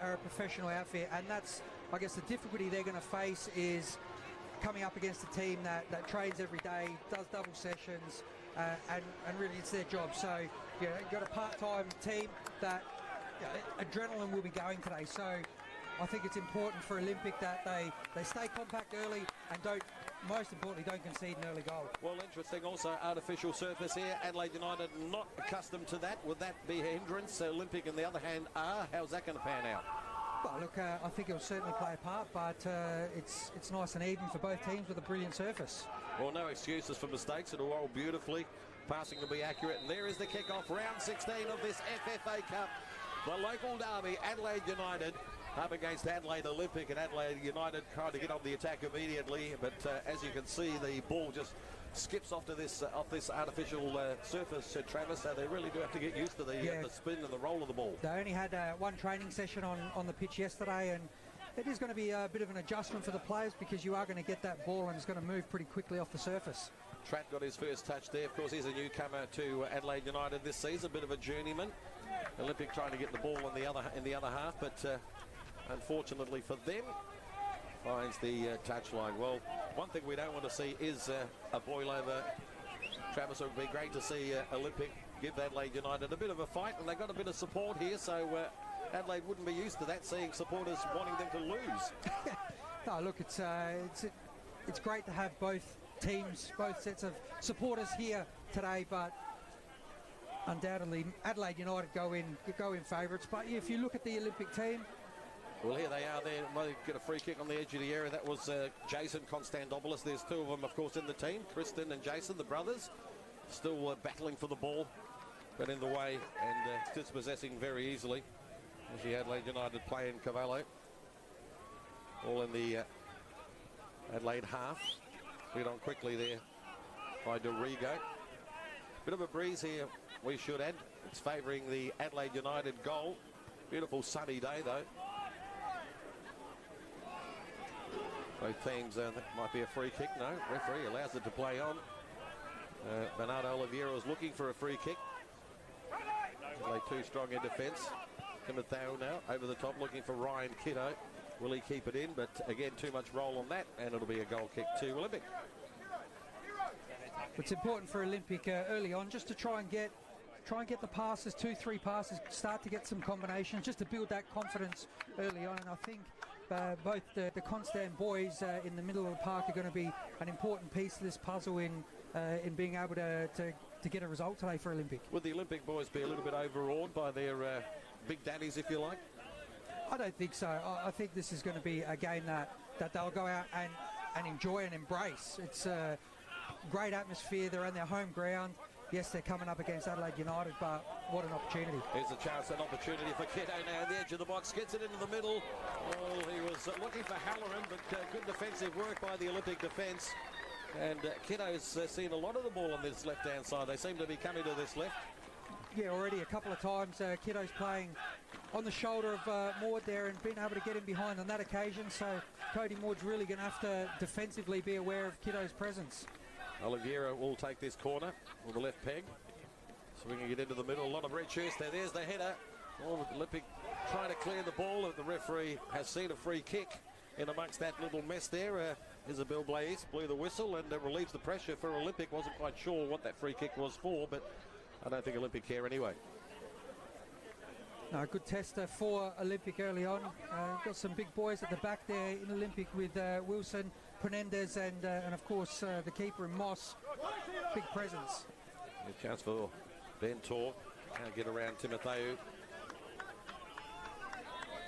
are a professional outfit, and that's, I guess, the difficulty they're going to face is coming up against a team that trains every day, does double sessions, and really it's their job. So, you've got a part-time team that adrenaline will be going today. So I think it's important for Olympic that they stay compact early and most importantly, don't concede an early goal. Well, interesting also, artificial surface here. Adelaide United not accustomed to that. Would that be a hindrance? Olympic, on the other hand, are. How's that going to pan out? Well, look, I think it'll certainly play a part, but it's nice and even for both teams with a brilliant surface. Well, no excuses for mistakes. It'll roll beautifully. Passing will be accurate. And there is the kick-off, round 16 of this FFA Cup. The local derby, Adelaide United up against Adelaide Olympic, and Adelaide United trying to get on the attack immediately. But as you can see, the ball just skips off this artificial surface, Travis. So they really do have to get used to the spin and the roll of the ball. They only had one training session on the pitch yesterday, and it is going to be a bit of an adjustment for the players because you are going to get that ball and it's going to move pretty quickly off the surface. Tratt got his first touch there. Of course, he's a newcomer to Adelaide United this season, a bit of a journeyman. Olympic trying to get the ball in the other half, but unfortunately for them, finds the touchline. Well, one thing we don't want to see is a boil over. Travis, it would be great to see Olympic give Adelaide United a bit of a fight, and they got a bit of support here, so Adelaide wouldn't be used to that, seeing supporters wanting them to lose. No, look, it's great to have both teams, both sets of supporters here today, but undoubtedly Adelaide United go in favourites. But if you look at the Olympic team, well, here they are there. They get a free kick on the edge of the area. That was Jason Constantopoulos. There's two of them, of course, in the team. Kristen and Jason, the brothers, still battling for the ball, but in the way and dispossessing very easily. As the Adelaide United play in Cavallo. All in the Adelaide half. Get on quickly there by Dorigo. Bit of a breeze here, we should add. It's favouring the Adelaide United goal. Beautiful sunny day, though. Both teams, that might be a free kick. No, referee allows it to play on. Bernardo Oliveira is looking for a free kick. Adelaide too strong in defence. Timotheo now over the top looking for Ryan Kiddo. Will he keep it in? But again, too much roll on that, and it'll be a goal kick to Olympic. It's important for Olympic early on just to try and get the passes, 2-3 passes, start to get some combinations, just to build that confidence early on. And I think both the Constant boys in the middle of the park are going to be an important piece of this puzzle in being able to get a result today for Olympic. Would the Olympic boys be a little bit overawed by their big daddies, if you like? I don't think so. I think this is going to be a game that they'll go out and enjoy and embrace. It's a great atmosphere. They're on their home ground. Yes, they're coming up against Adelaide United, but what an opportunity. Here's a chance, an opportunity for Kiddo now on the edge of the box. Gets it into the middle. Oh, he was looking for Halloran, but good defensive work by the Olympic defence. And Kiddo's seen a lot of the ball on this left-hand side. They seem to be coming to this left. Yeah, already a couple of times Kiddo's playing on the shoulder of Maud there and being able to get him behind on that occasion. So Cody Maud's really going to have to defensively be aware of Kiddo's presence. Oliveira will take this corner with the left peg. So we can get into the middle. A lot of red shirts there. There's the header. Oh, Olympic trying to clear the ball. The referee has seen a free kick in amongst that little mess there. Isabel Blaise blew the whistle and relieves the pressure for Olympic. Wasn't quite sure what that free kick was for, but I don't think Olympic care anyway. No, good tester for Olympic early on. Got some big boys at the back there in Olympic with Wilson, Penendez and of course the keeper in Moss. Big presence. A chance for Ben Tor. Can't get around Timotheo.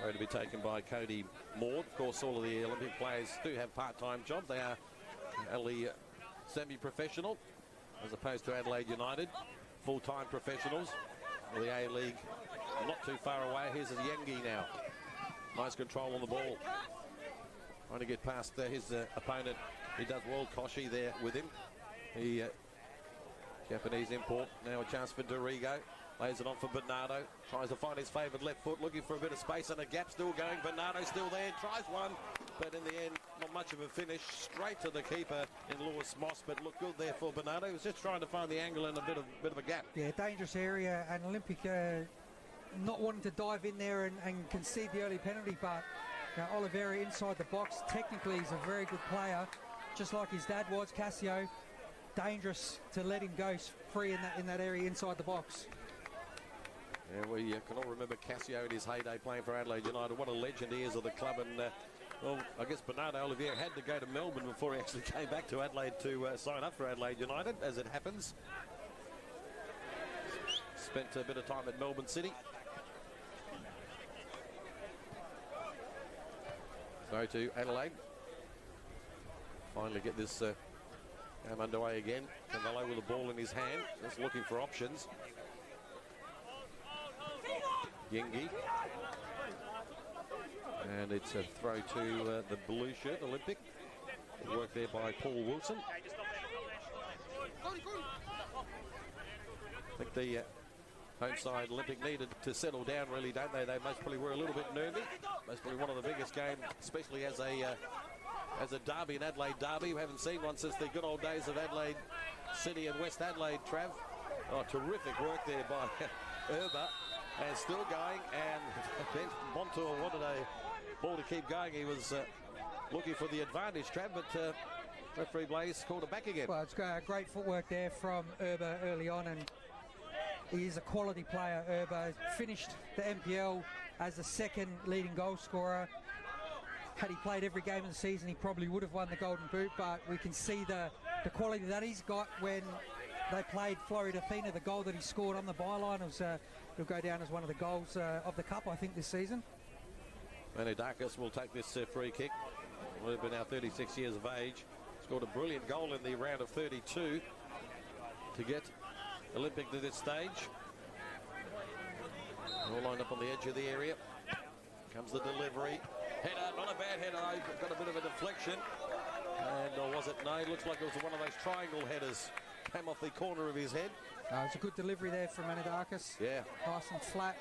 Going to be taken by Cody Maud. Of course, all of the Olympic players do have part-time jobs. They are only semi-professional as opposed to Adelaide United. Full-time professionals. Well, the A-League not too far away. Here's a Yengi now. Nice control on the ball. Trying to get past his opponent. He does well. Koshi there with him. The Japanese import. Now a chance for Dorigo. Lays it on for Bernardo. Tries to find his favoured left foot. Looking for a bit of space and a gap still going. Bernardo still there. Tries one. But in the end, not much of a finish. Straight to the keeper in Lewis Moss. But looked good there for Bernardo. He was just trying to find the angle and a bit of a gap. Yeah, dangerous area. And Olympic not wanting to dive in there and concede the early penalty, but Oliveira inside the box. Technically, he's a very good player, just like his dad was, Cassio. Dangerous to let him go free in that area inside the box. Yeah, we can all remember Cassio in his heyday playing for Adelaide United. What a legend he is of the club. And, well, I guess Bernardo Oliveira had to go to Melbourne before he actually came back to Adelaide to sign up for Adelaide United, as it happens. Spent a bit of time at Melbourne City. So to Adelaide. Finally get this game underway again. Cavallo with the ball in his hand, just looking for options. Yengi. And it's a throw to the blue shirt, Olympic. Good work there by Paul Wilson. I think the home side Olympic needed to settle down, really, don't they? They most probably were a little bit nervy. Most probably one of the biggest games, especially as a derby, an Adelaide derby. We haven't seen one since the good old days of Adelaide City and West Adelaide, Trav. Oh, terrific work there by Erba. And still going, and Ben Montour wanted a ball to keep going. He was looking for the advantage, Trav, but referee Blaze called it back again. Well, it's great footwork there from Erba early on, and he is a quality player. Erba finished the NPL as the second leading goal scorer. Had he played every game of the season, he probably would have won the Golden Boot, but we can see the quality that he's got when they played Florida Athena. The goal that he scored on the byline was, it'll go down as one of the goals of the Cup, I think, this season. Manidakis will take this free kick. Will be now 36 years of age. Scored a brilliant goal in the round of 32 to get Olympic to this stage. All lined up on the edge of the area. Comes the delivery. Header, not a bad header. Got a bit of a deflection. And or was it? No, it looks like it was one of those triangle headers. Came off the corner of his head. It's a good delivery there from Manidakis. Yeah. Nice and flat.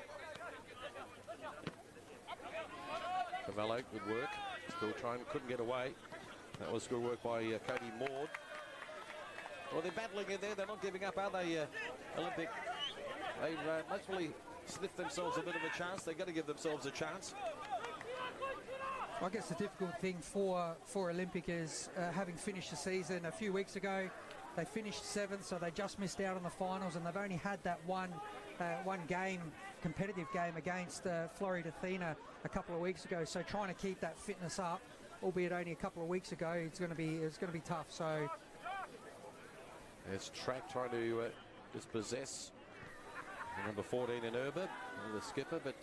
Cavallo, good work. Still trying, couldn't get away. That was good work by Cody Maud. Well, they're battling in there. They're not giving up, are they, Olympic? They've mostly sniffed themselves a bit of a chance. They've got to give themselves a chance. I guess the difficult thing for Olympic is having finished the season a few weeks ago. They finished 7th, so they just missed out on the finals, and they've only had that one game, competitive game against Florida Athena a couple of weeks ago. So trying to keep that fitness up, albeit only a couple of weeks ago, it's going to be tough. So it's Track trying to dispossess number 14 in Erba, the skipper, but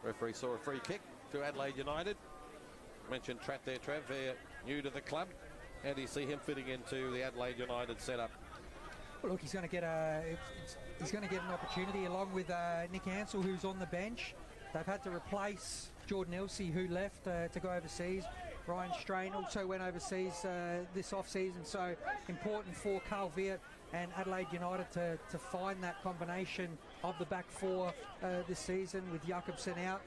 referee saw a free kick to Adelaide United. Mentioned Track there, Trav, they're new to the club. How do you see him fitting into the Adelaide United setup? Well, look, he's going to get an opportunity along with Nick Ansell, who's on the bench. They've had to replace Jordan Elsey, who left to go overseas. Ryan Strain also went overseas this off-season, so important for Carl Viet and Adelaide United to find that combination of the back four this season with Jakobsen out.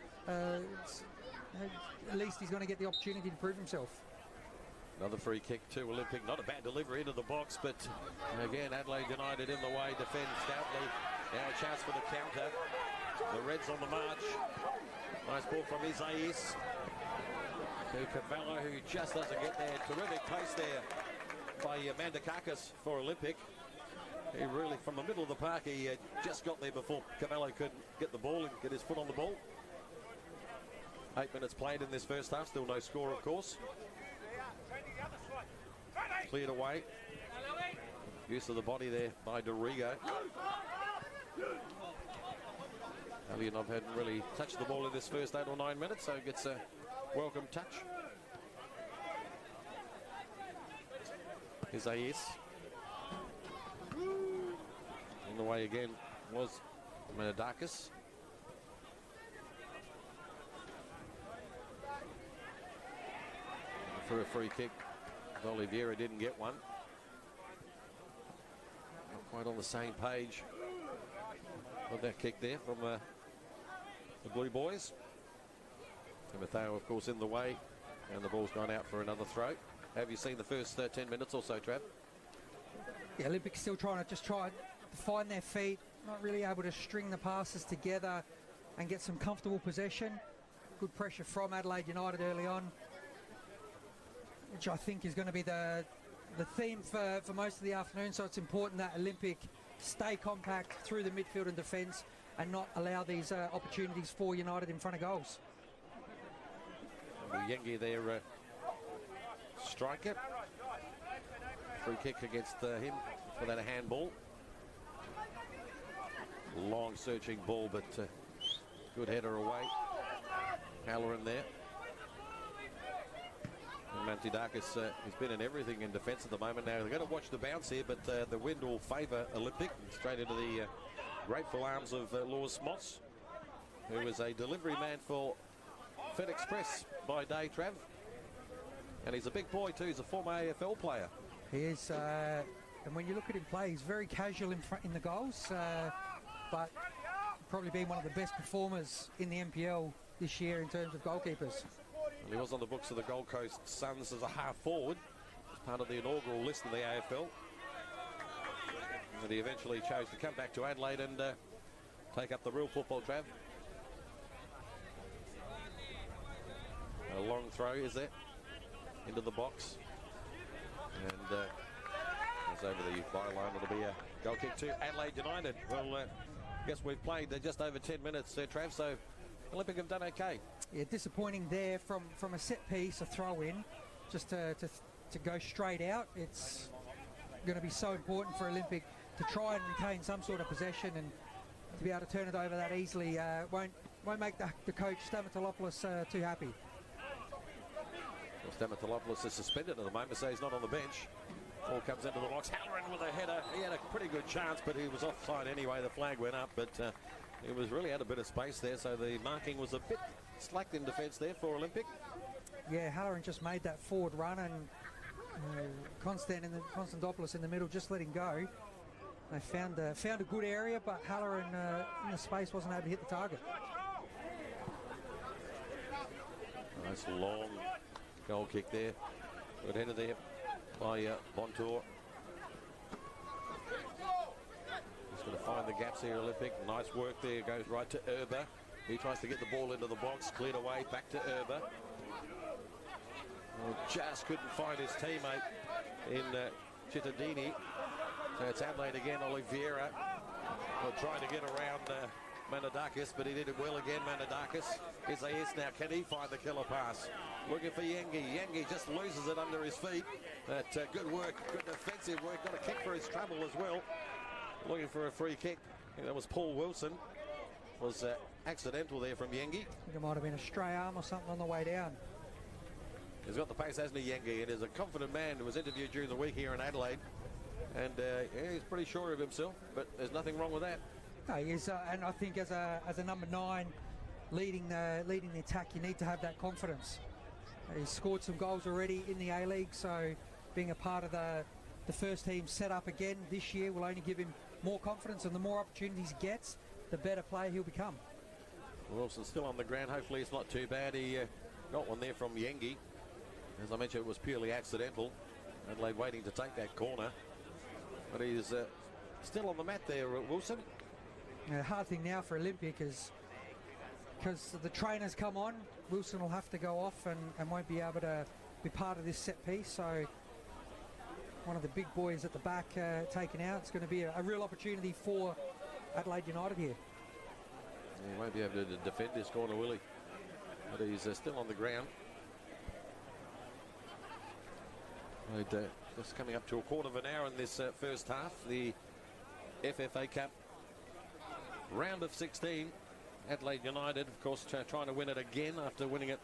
At least he's going to get the opportunity to prove himself. Another free kick to Olympic. Not a bad delivery into the box, but again, Adelaide United in the way, defend stoutly. Now a chance for the counter. The Reds on the march. Nice ball from Isaias to Cavallo, who just doesn't get there. Terrific pace there by Mandakakis for Olympic. He really, from the middle of the park, he just got there before Cavallo could get the ball and get his foot on the ball. 8 minutes played in this first half. Still no score, of course. Cleared away. Use of the body there by Dorigo. Alianov hadn't really touched the ball in this first 8 or 9 minutes, so gets a welcome touch. Here's Ayes. In the way again was Manidakis. For a free kick. Oliveira didn't get one. Not quite on the same page with that kick there from the Blue Boys. Timotheo, of course, in the way, and the ball's gone out for another throw. Have you seen the first 10 minutes or so, Trav? Yeah, Olympic still trying to find their feet, not really able to string the passes together. and get some comfortable possession. Good pressure from Adelaide United early on, which I think is going to be the theme for most of the afternoon. So it's important that Olympic stay compact through the midfield and defence and not allow these opportunities for United in front of goals. Yengi, their striker. Free kick against him without a handball. Long searching ball, but good header away. Halloran there. And Mantidakis has been in everything in defence at the moment. Now they're going to watch the bounce here, but the wind will favour Olympic. Straight into the grateful arms of Lewis Moss, who is a delivery man for Fed Express by day, Trav. And he's a big boy too. He's a former AFL player. He is, and when you look at him play, he's very casual in the goals, but probably been one of the best performers in the NPL this year in terms of goalkeepers. Well, he was on the books of the Gold Coast Suns as a half forward, as part of the inaugural list of the AFL. And he eventually chose to come back to Adelaide and take up the real football, Trav. A long throw, is there? Into the box. And goes over the byline. It'll be a goal kick to Adelaide United. Well, I guess we've played just over 10 minutes, Trav, so Olympic have done okay. Yeah, disappointing there from a set piece, a throw-in, just to go straight out. It's going to be so important for Olympic to try and retain some sort of possession, and to be able to turn it over that easily won't make the coach Stamatolopoulos too happy. Well, Stamatolopoulos is suspended at the moment, so he's not on the bench. Ball comes into the box. Halloran with a header. He had a pretty good chance, but he was offside anyway. The flag went up, but he was really had a bit of space there, so the marking was a bit slacked in defence there for Olympic. Yeah, Halloran just made that forward run, and Constantopoulos in the middle just let him go. They found a good area, but Halloran in the space wasn't able to hit the target. Nice long goal kick there. Good header there by Bontour. He's going to find the gaps here, Olympic. Nice work there, goes right to Erba. He tries to get the ball into the box, cleared away, back to Erba. Well, just couldn't find his teammate in Cittadini. So it's Adelaide again, Oliveira. Well, trying to get around Manadakis, but he did it well again, Manadakis. Here's Ayes now, can he find the killer pass? Looking for Yengi. Yengi just loses it under his feet. But good work, good defensive work. Got a kick for his trouble as well. Looking for a free kick. I think that was Paul Wilson. Was accidental there from Yengi. I think it might have been a stray arm or something on the way down. He's got the pace, hasn't he, Yengi? And is a confident man who was interviewed during the week here in Adelaide. And yeah, he's pretty sure of himself, but there's nothing wrong with that. No, he is, and I think as a number 9 leading the attack, you need to have that confidence. He's scored some goals already in the A-League, so being a part of the first team set up again this year will only give him more confidence, and the more opportunities he gets, the better player he'll become. Wilson's still on the ground. Hopefully it's not too bad. He got one there from Yengi. As I mentioned, it was purely accidental. Adelaide waiting to take that corner. But he's still on the mat there, Wilson. The hard thing now for Olympic is because the trainers come on, Wilson will have to go off and won't be able to be part of this set piece. So one of the big boys at the back taken out. It's going to be a real opportunity for Adelaide United here. He won't be able to defend this corner, will he? But he's still on the ground. Just coming up to a quarter of an hour in this first half. The FFA Cup round of 16. Adelaide United, of course, trying to win it again after winning it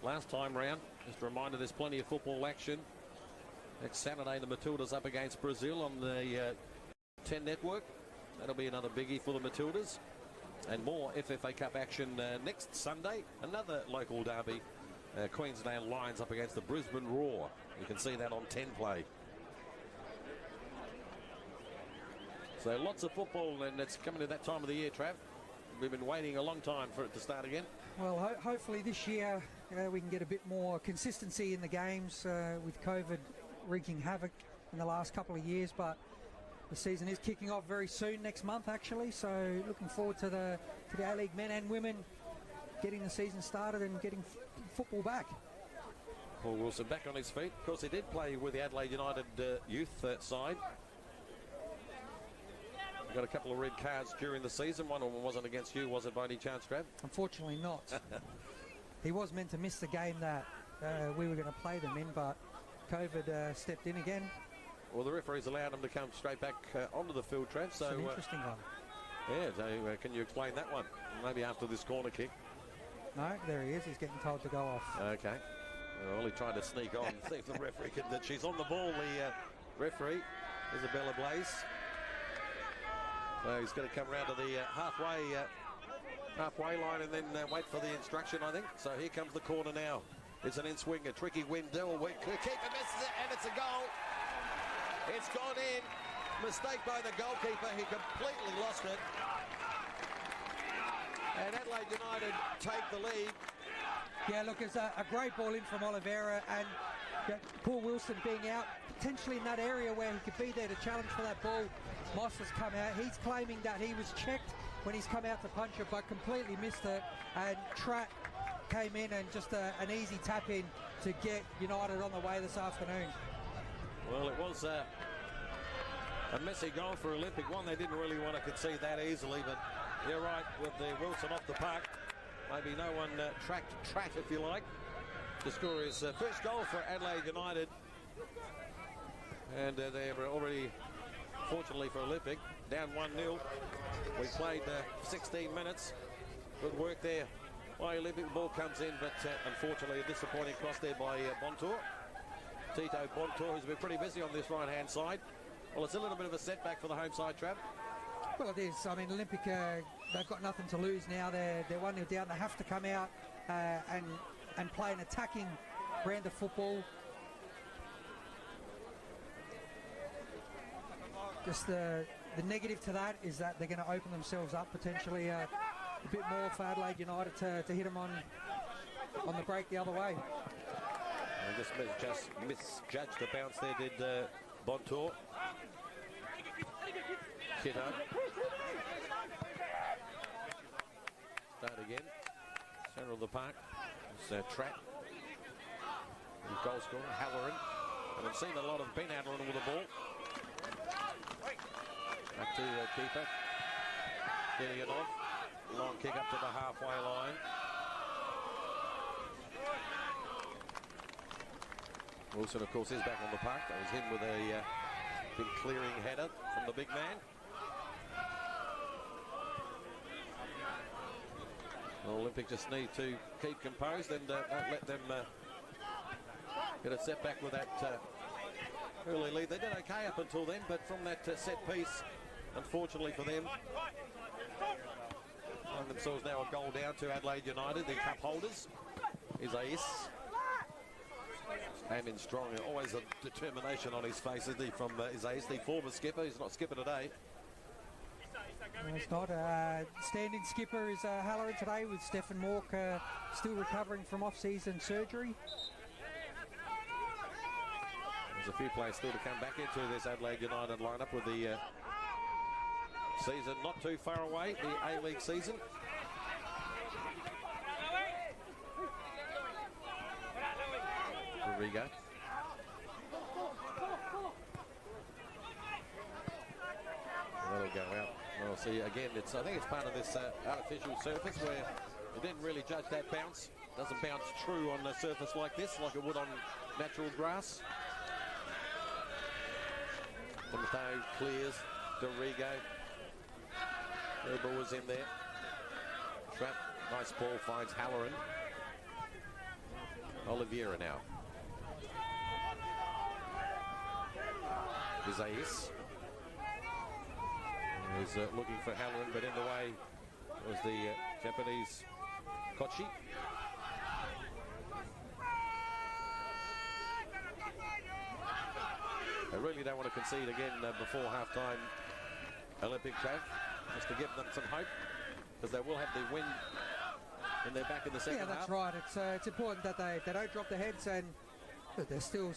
last time round. Just a reminder, there's plenty of football action. Next Saturday, the Matildas up against Brazil on the 10 network. That'll be another biggie for the Matildas. And more FFA Cup action next Sunday. Another local derby. Queensland Lions up against the Brisbane Roar. You can see that on 10 play. So lots of football, and it's coming to that time of the year, Trav. We've been waiting a long time for it to start again. Well, hopefully this year we can get a bit more consistency in the games with COVID wreaking havoc in the last couple of years, but The season is kicking off very soon, next month actually, so looking forward to the A-League men and women getting the season started and getting football back. Paul Wilson back on his feet. Of course, he did play with the Adelaide United youth side. Got a couple of red cards during the season. One of them wasn't against you, was it, by any chance, Trav? Unfortunately not. He was meant to miss the game that we were going to play them in, but COVID stepped in again. Well, the referees allowed him to come straight back onto the field, Trav. So, it's an interesting one. Yeah, so can you explain that one? Maybe after this corner kick. No, there he is. He's getting told to go off. Okay. Well, he tried to sneak on. See if the referee can... She's on the ball, the referee, Isabella Blaze. So he's going to come round to the halfway line and then wait for the instruction, I think. So here comes the corner now. It's an in-swing, a tricky Wendell. Keeper misses it, and it's a goal. It's gone in. Mistake by the goalkeeper. He completely lost it. And Adelaide United take the lead. Yeah, look, it's a great ball in from Oliveira, and Paul Wilson being out potentially in that area where he could be there to challenge for that ball. Moss has come out. He's claiming that he was checked when he's come out to punch it, but completely missed it. And Tratt came in and just an easy tap in to get United on the way this afternoon. Well, it was a messy goal for Olympic. One they didn't really want to concede that easily, but you're right, with the Wilson off the puck. Maybe no one tracked Tratt, if you like, to score his first goal for Adelaide United. And they were already, fortunately for Olympic, down 1-0. We played 16 minutes. Good work there by Olympic. The ball comes in, but unfortunately a disappointing cross there by Bontour. Tito Bontour, who's been pretty busy on this right-hand side. Well, it's a little bit of a setback for the home side, Trav. Well, it is. I mean, Olympic, they've got nothing to lose now. They're 1-0 down. They have to come out and play an attacking brand of football. Just the negative to that is that they're going to open themselves up potentially a bit more for Adelaide United to hit them on the break the other way. And just misjudged the bounce there, did Bontour. Kiddo. Start again. Centre of the park. It's Tratt. His goal scorer, Halloran. And I've seen a lot of Ben Halloran with the ball. Back to keeper. Getting it off. Long kick up to the halfway line. Wilson, of course, is back on the park. That was him with a big clearing header from the big man. Well, Olympic just need to keep composed and not let them get a setback with that early lead. They did okay up until then, but from that set piece, unfortunately for them, find themselves now a goal down to Adelaide United, the cup holders. Isais. Aiming strong, always a determination on his face, isn't he, from Isais, the former skipper. He's not skipper today. No, it's not. Standing skipper is Halloran today, with Stefan Mork still recovering from off-season surgery. There's a few players still to come back into this Adelaide United lineup with the season not too far away, the A-League season. Rodrigo. That'll go out. Well, see, again, I think it's part of this artificial surface where they didn't really judge that bounce. Doesn't bounce true on a surface like this, like it would on natural grass. Tomato clears. Rodrigo. The ball was in there. Trapp. Nice ball, finds Halloran. Oliveira now. Isais. He's looking for Halloran, but in the way was the Japanese Kochi. They really don't want to concede again before half-time, Olympic Trav, just to give them some hope, because they will have the win when they're back in the second half. Yeah, that's right. It's important that they don't drop their heads, and they're still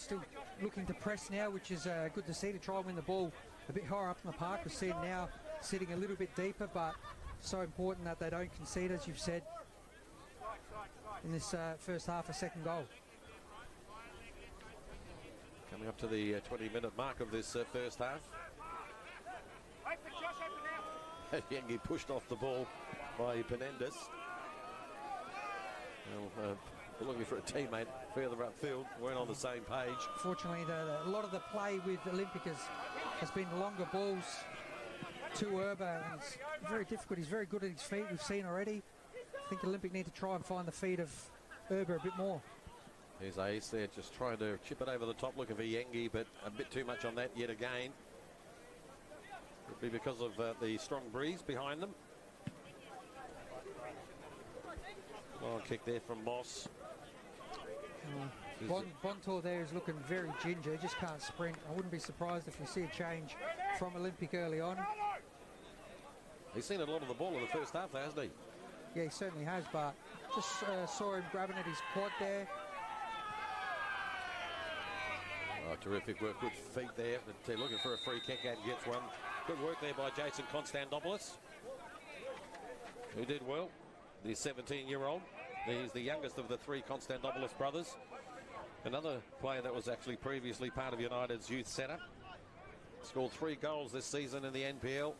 looking to press now, which is good to see, to try and win the ball a bit higher up in the park. We're seeing now sitting a little bit deeper, but so important that they don't concede, as you've said, in this first half, a second goal. Coming up to the 20-minute mark of this first half. Yengi pushed off the ball by Penendez. Well, looking for a teammate further upfield. Weren't on the same page. Fortunately, a lot of the play with Olympic has been longer balls to Urba. And it's very difficult. He's very good at his feet. We've seen already. I think Olympic need to try and find the feet of Urba a bit more. Here's Ace there, just trying to chip it over the top, looking for Yengi, but a bit too much on that yet again. Could be because of the strong breeze behind them. Long kick there from Moss. Bontor there is looking very ginger. He just can't sprint. I wouldn't be surprised if we see a change from Olympic early on. He's seen a lot of the ball in the first half, hasn't he? Yeah, he certainly has, but just saw him grabbing at his quad there. Oh, terrific work, good feet there. But, looking for a free kick and gets one. Good work there by Jason Konstantopoulos, who did well. The 17-year-old. He's the youngest of the three Konstantopoulos brothers. Another player that was actually previously part of United's youth setup. Scored 3 goals this season in the NPL.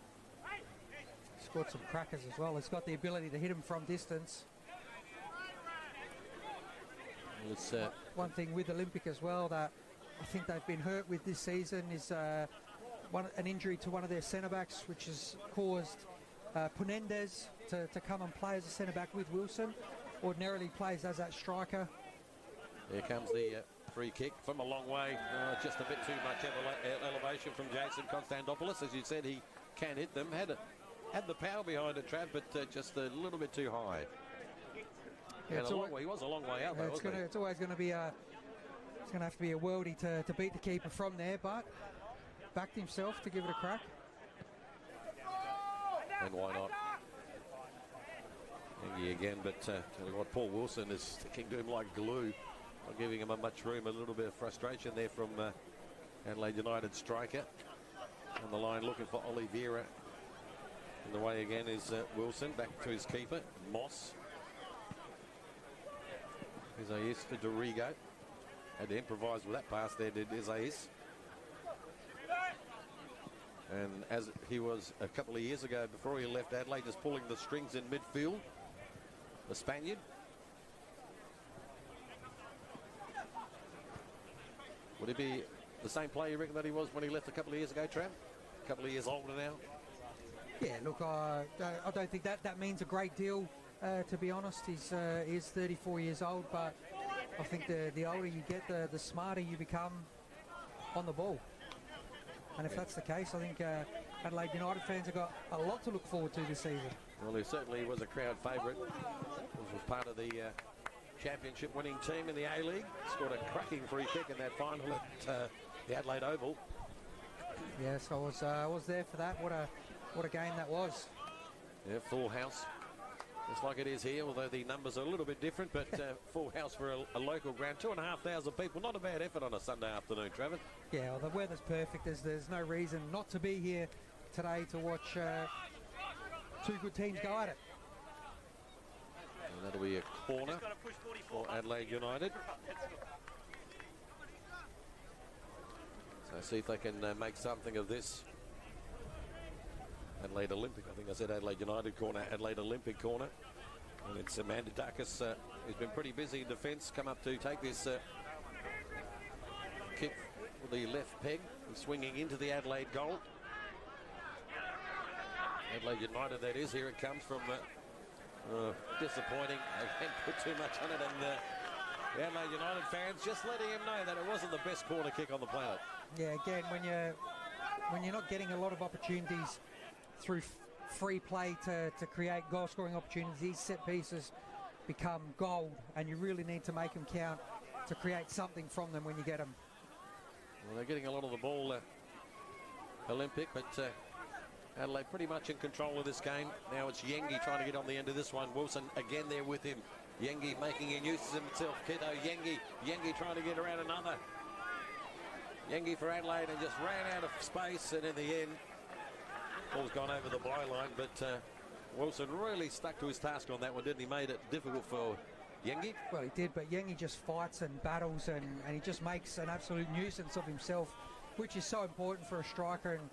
Scored some crackers as well. He's got the ability to hit him from distance. It's, one thing with Olympic as well that I think they've been hurt with this season is an injury to one of their centre-backs, which has caused Penendez to come and play as a centre-back with Wilson. Ordinarily plays as that striker. Here comes the free kick from a long way. Just a bit too much elevation from Jason Konstantopoulos. As you said, he can hit them. Had the power behind it, Trav, but just a little bit too high. Yeah, he was a long way out, though, it's always going to be it's going to have to be a worldie to beat the keeper from there, but backed himself to give it a crack. And why not? Yengi again, but tell you what, Paul Wilson is sticking to him like glue, not giving him much room. A little bit of frustration there from Adelaide United striker. On the line looking for Oliveira. And the way again is Wilson, back to his keeper, Moss. Isais for Dorigo. Had to improvise with that pass there, did Isais. And as he was a couple of years ago before he left Adelaide, just pulling the strings in midfield, the Spaniard. Would he be the same player you reckon that he was when he left a couple of years ago, Trav? A couple of years older now? Yeah, look, I don't think that means a great deal, to be honest. He's 34 years old, but I think the older you get, the smarter you become on the ball. And if that's the case, I think Adelaide United fans have got a lot to look forward to this season. Well, he certainly was a crowd favourite. Was part of the championship winning team in the A-League. Scored a cracking free kick in that final at the Adelaide Oval. Yes, I was there for that. What a game that was. Yeah, full house. Just like it is here, although the numbers are a little bit different, but full house for a local ground. 2,500 people. Not a bad effort on a Sunday afternoon, Trevor. Yeah, well, the weather's perfect. There's no reason not to be here today to watch two good teams go at it. And that'll be a corner for Adelaide United. So see if they can make something of this. Adelaide Olympic, I think I said Adelaide United corner, Adelaide Olympic corner. And it's Amanda Dacus, who's been pretty busy in defence, come up to take this kick with the left peg, swinging into the Adelaide goal. Adelaide United, that is. Here it comes from disappointing. Again, put too much on it, and the Adelaide United fans just letting him know that it wasn't the best corner kick on the planet. Yeah, again, when you're not getting a lot of opportunities through free play to create goal-scoring opportunities, these set pieces become gold, and you really need to make them count to create something from them when you get them. Well, they're getting a lot of the ball, Olympic, but Adelaide pretty much in control of this game. Now it's Yengi trying to get on the end of this one. Wilson again there with him. Yengi making a use of himself. Kiddo Yengi trying to get around another. Yengi for Adelaide, and just ran out of space, and in the end, ball's gone over the byline, but Wilson really stuck to his task on that one, didn't he? Made it difficult for Yengi. Well, he did, but Yengi just fights and battles, and he just makes an absolute nuisance of himself, which is so important for a striker, and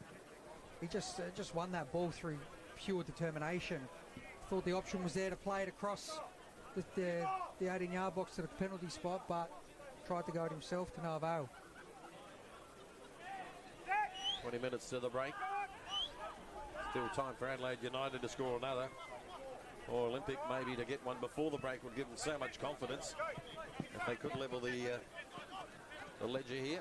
he just won that ball through pure determination. Thought the option was there to play it across the 18-yard box to the penalty spot, but tried to go it himself to no avail. 20 minutes to the break. Still time for Adelaide United to score another. Or Olympic maybe to get one before the break would give them so much confidence if they could level the ledger here.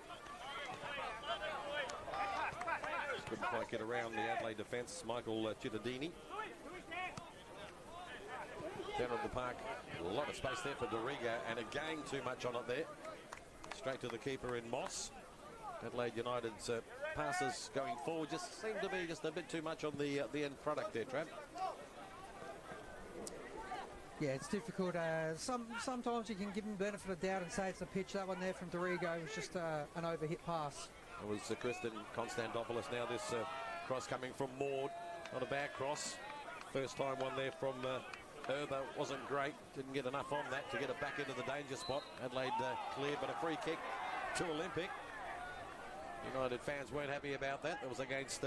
Just couldn't quite get around the Adelaide defence. Michael Cittadini. Centre of the park, a lot of space there for Doriga, and again too much on it there. Straight to the keeper in Moss. Adelaide United's passes going forward just seem to be just a bit too much on the end product there, Trav. Yeah, it's difficult. Sometimes you can give them the benefit of the doubt and say it's a pitch. That one there from Doriga was just an overhit pass. It was Kristen Konstantopoulos. Now this cross coming from Maud. Not a bad cross. First time one there from Erba wasn't great. Didn't get enough on that to get it back into the danger spot. Adelaide clear, but a free kick to Olympic. United fans weren't happy about that. That was against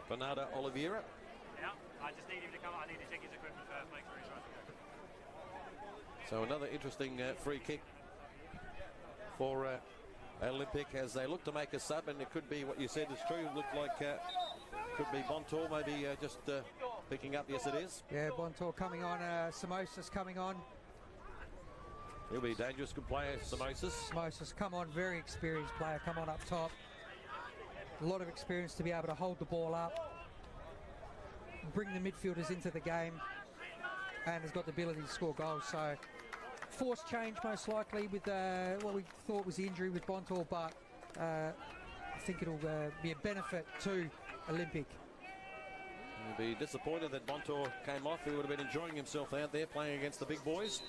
Bernardo Oliveira. Yeah, I just need him to come. I need to check his equipment first, make sure he's right to go. So another interesting free kick for Olympic as they look to make a sub, and it could be what you said is true. It looked like could be Bontor maybe just picking up. Yes, it is. Yeah, Bontor coming on. Samosas coming on. He'll be dangerous. Good player, Samosas. Samosas, come on, very experienced player. Come on up top. A lot of experience to be able to hold the ball up, bring the midfielders into the game, and has got the ability to score goals. So forced change most likely with what we thought was the injury with Bontor, but I think it'll be a benefit to Olympic. He'll be disappointed that Bontor came off. He would have been enjoying himself out there playing against the big boys.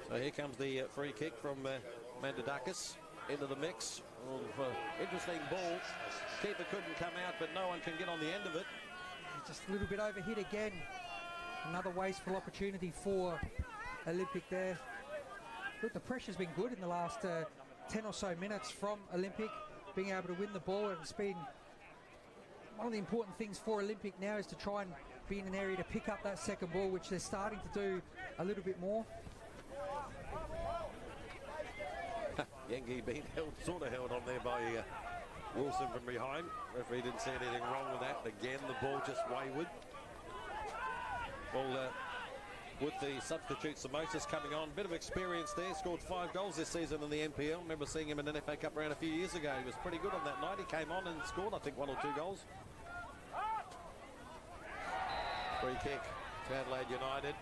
So here comes the free kick from Mandadakis into the mix. Interesting ball. Keeper couldn't come out, but no one can get on the end of it. Just a little bit overhit again. Another wasteful opportunity for Olympic there. Look, the pressure's been good in the last 10 or so minutes from Olympic, being able to win the ball, and it's been one of the important things for Olympic now is to try and be in an area to pick up that second ball, which they're starting to do a little bit more. Yengi being sort of held on there by Wilson from behind. Referee didn't see anything wrong with that. Again, the ball just wayward. Well, with the substitute Samosas coming on, bit of experience there. Scored 5 goals this season in the NPL. Remember seeing him in an FA Cup round a few years ago. He was pretty good on that night. He came on and scored, I think, 1 or 2 goals. Free kick to Adelaide United.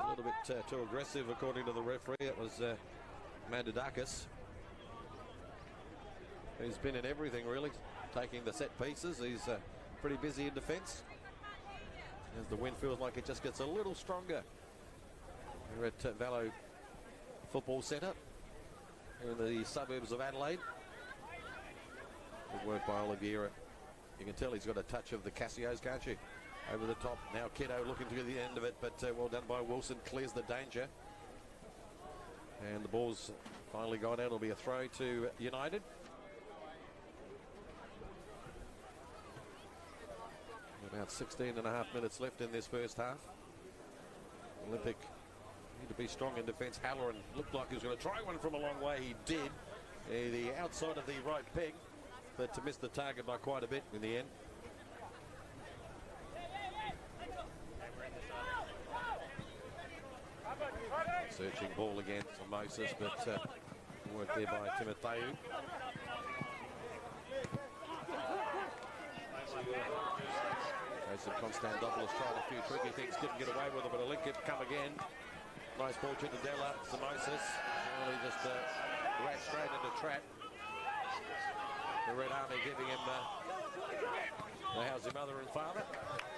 A little bit too aggressive, according to the referee. It was Mandadakis. He's been in everything, really, taking the set pieces. He's pretty busy in defence. As the wind feels like it just gets a little stronger. We're at Vallo Football Centre in the suburbs of Adelaide. Good work by Oliveira. You can tell he's got a touch of the Casios, can't you? Over the top. Now Kiddo looking to get the end of it, but well done by Wilson. Clears the danger. And the ball's finally gone out. It'll be a throw to United. About 16.5 minutes left in this first half. Olympic need to be strong in defence. Halloran looked like he was going to try one from a long way. He did. The outside of the right peg, but to miss the target by quite a bit in the end. Searching ball again for Moses, but work there by Timotheu. Jason Konstantopoulos tried a few tricky things, didn't get away with it, but Olympic come again. Nice ball to Nadella, Samosas. Really just ran straight into trap. The Red Army giving him how's your mother and father.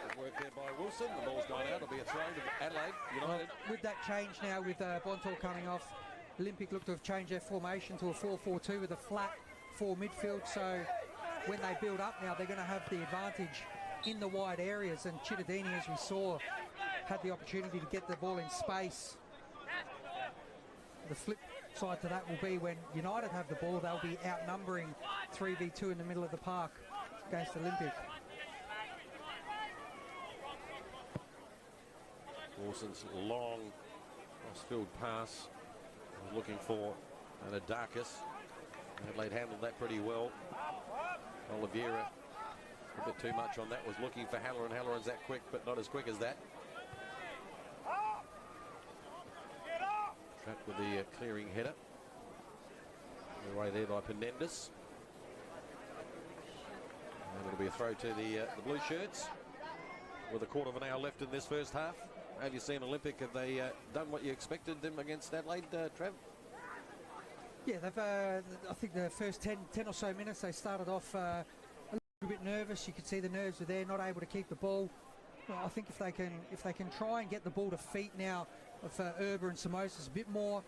Good work there by Wilson. The ball's gone out. It'll be a throw to Adelaide United. Well, with that change now, with Bontor coming off, Olympic look to have changed their formation to a 4-4-2 with a flat 4 midfield, so when they build up now, they're going to have the advantage in the wide areas, and Cittadini, as we saw, had the opportunity to get the ball in space. The flip side to that will be when United have the ball, they'll be outnumbering 3v2 in the middle of the park against Olympic. Lawson's long cross-field pass, looking for Adakis. Adelaide handled that pretty well. Oliveira, a bit too much on that, was looking for Halloran. Halloran's that quick, but not as quick as that. Trapped with the clearing header. Away there by Penendis. And it'll be a throw to the blue shirts with a quarter of an hour left in this first half. Have you seen Olympic? Have they done what you expected them against Adelaide, Trev? Yeah, they've. I think the first 10 or so minutes they started off a little bit nervous. You could see the nerves were there, not able to keep the ball. Well, I think if they can try and get the ball to feet now of Erber and Samosas a bit more,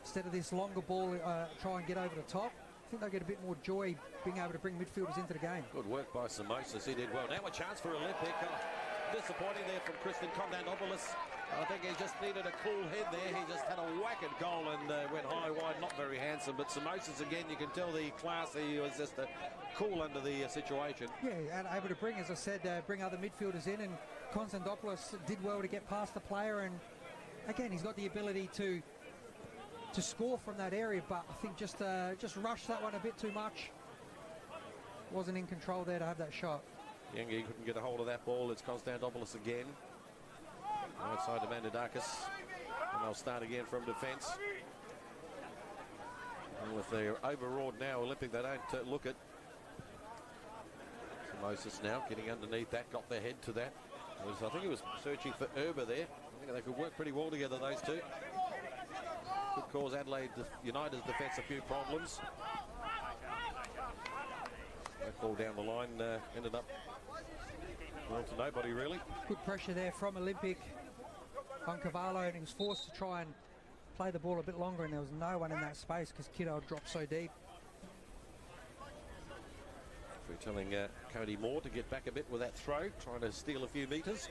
instead of this longer ball, try and get over the top, I think they'll get a bit more joy being able to bring midfielders into the game. Good work by Samosas. He did well. Now a chance for Olympic. Disappointing there from Christian Kondandopoulos. I think he just needed a cool head there. He just had a whack at goal and went high wide. Not very handsome, but Samosas again, you can tell the class. He was just cool under the situation. Yeah, and able to bring, as I said, bring other midfielders in, and Kondandopoulos did well to get past the player, and again, he's got the ability to score from that area, but I think just rushed that one a bit too much. Wasn't in control there to have that shot. Yengi couldn't get a hold of that ball. It's Kondandopoulos again. Outside to Mandadakis. And they'll start again from defence. And with their overawed now, Olympic, they don't look at. Moses now getting underneath that, got their head to that. I think he was searching for Erber there. I think they could work pretty well together, those two. Could cause Adelaide United's defence a few problems. That ball down the line ended up well to nobody, really. Good pressure there from Olympic on Cavallo, and he was forced to try and play the ball a bit longer, and there was no one in that space because Kiddo dropped so deep. We're telling Cody Moore to get back a bit with that throw, trying to steal a few metres.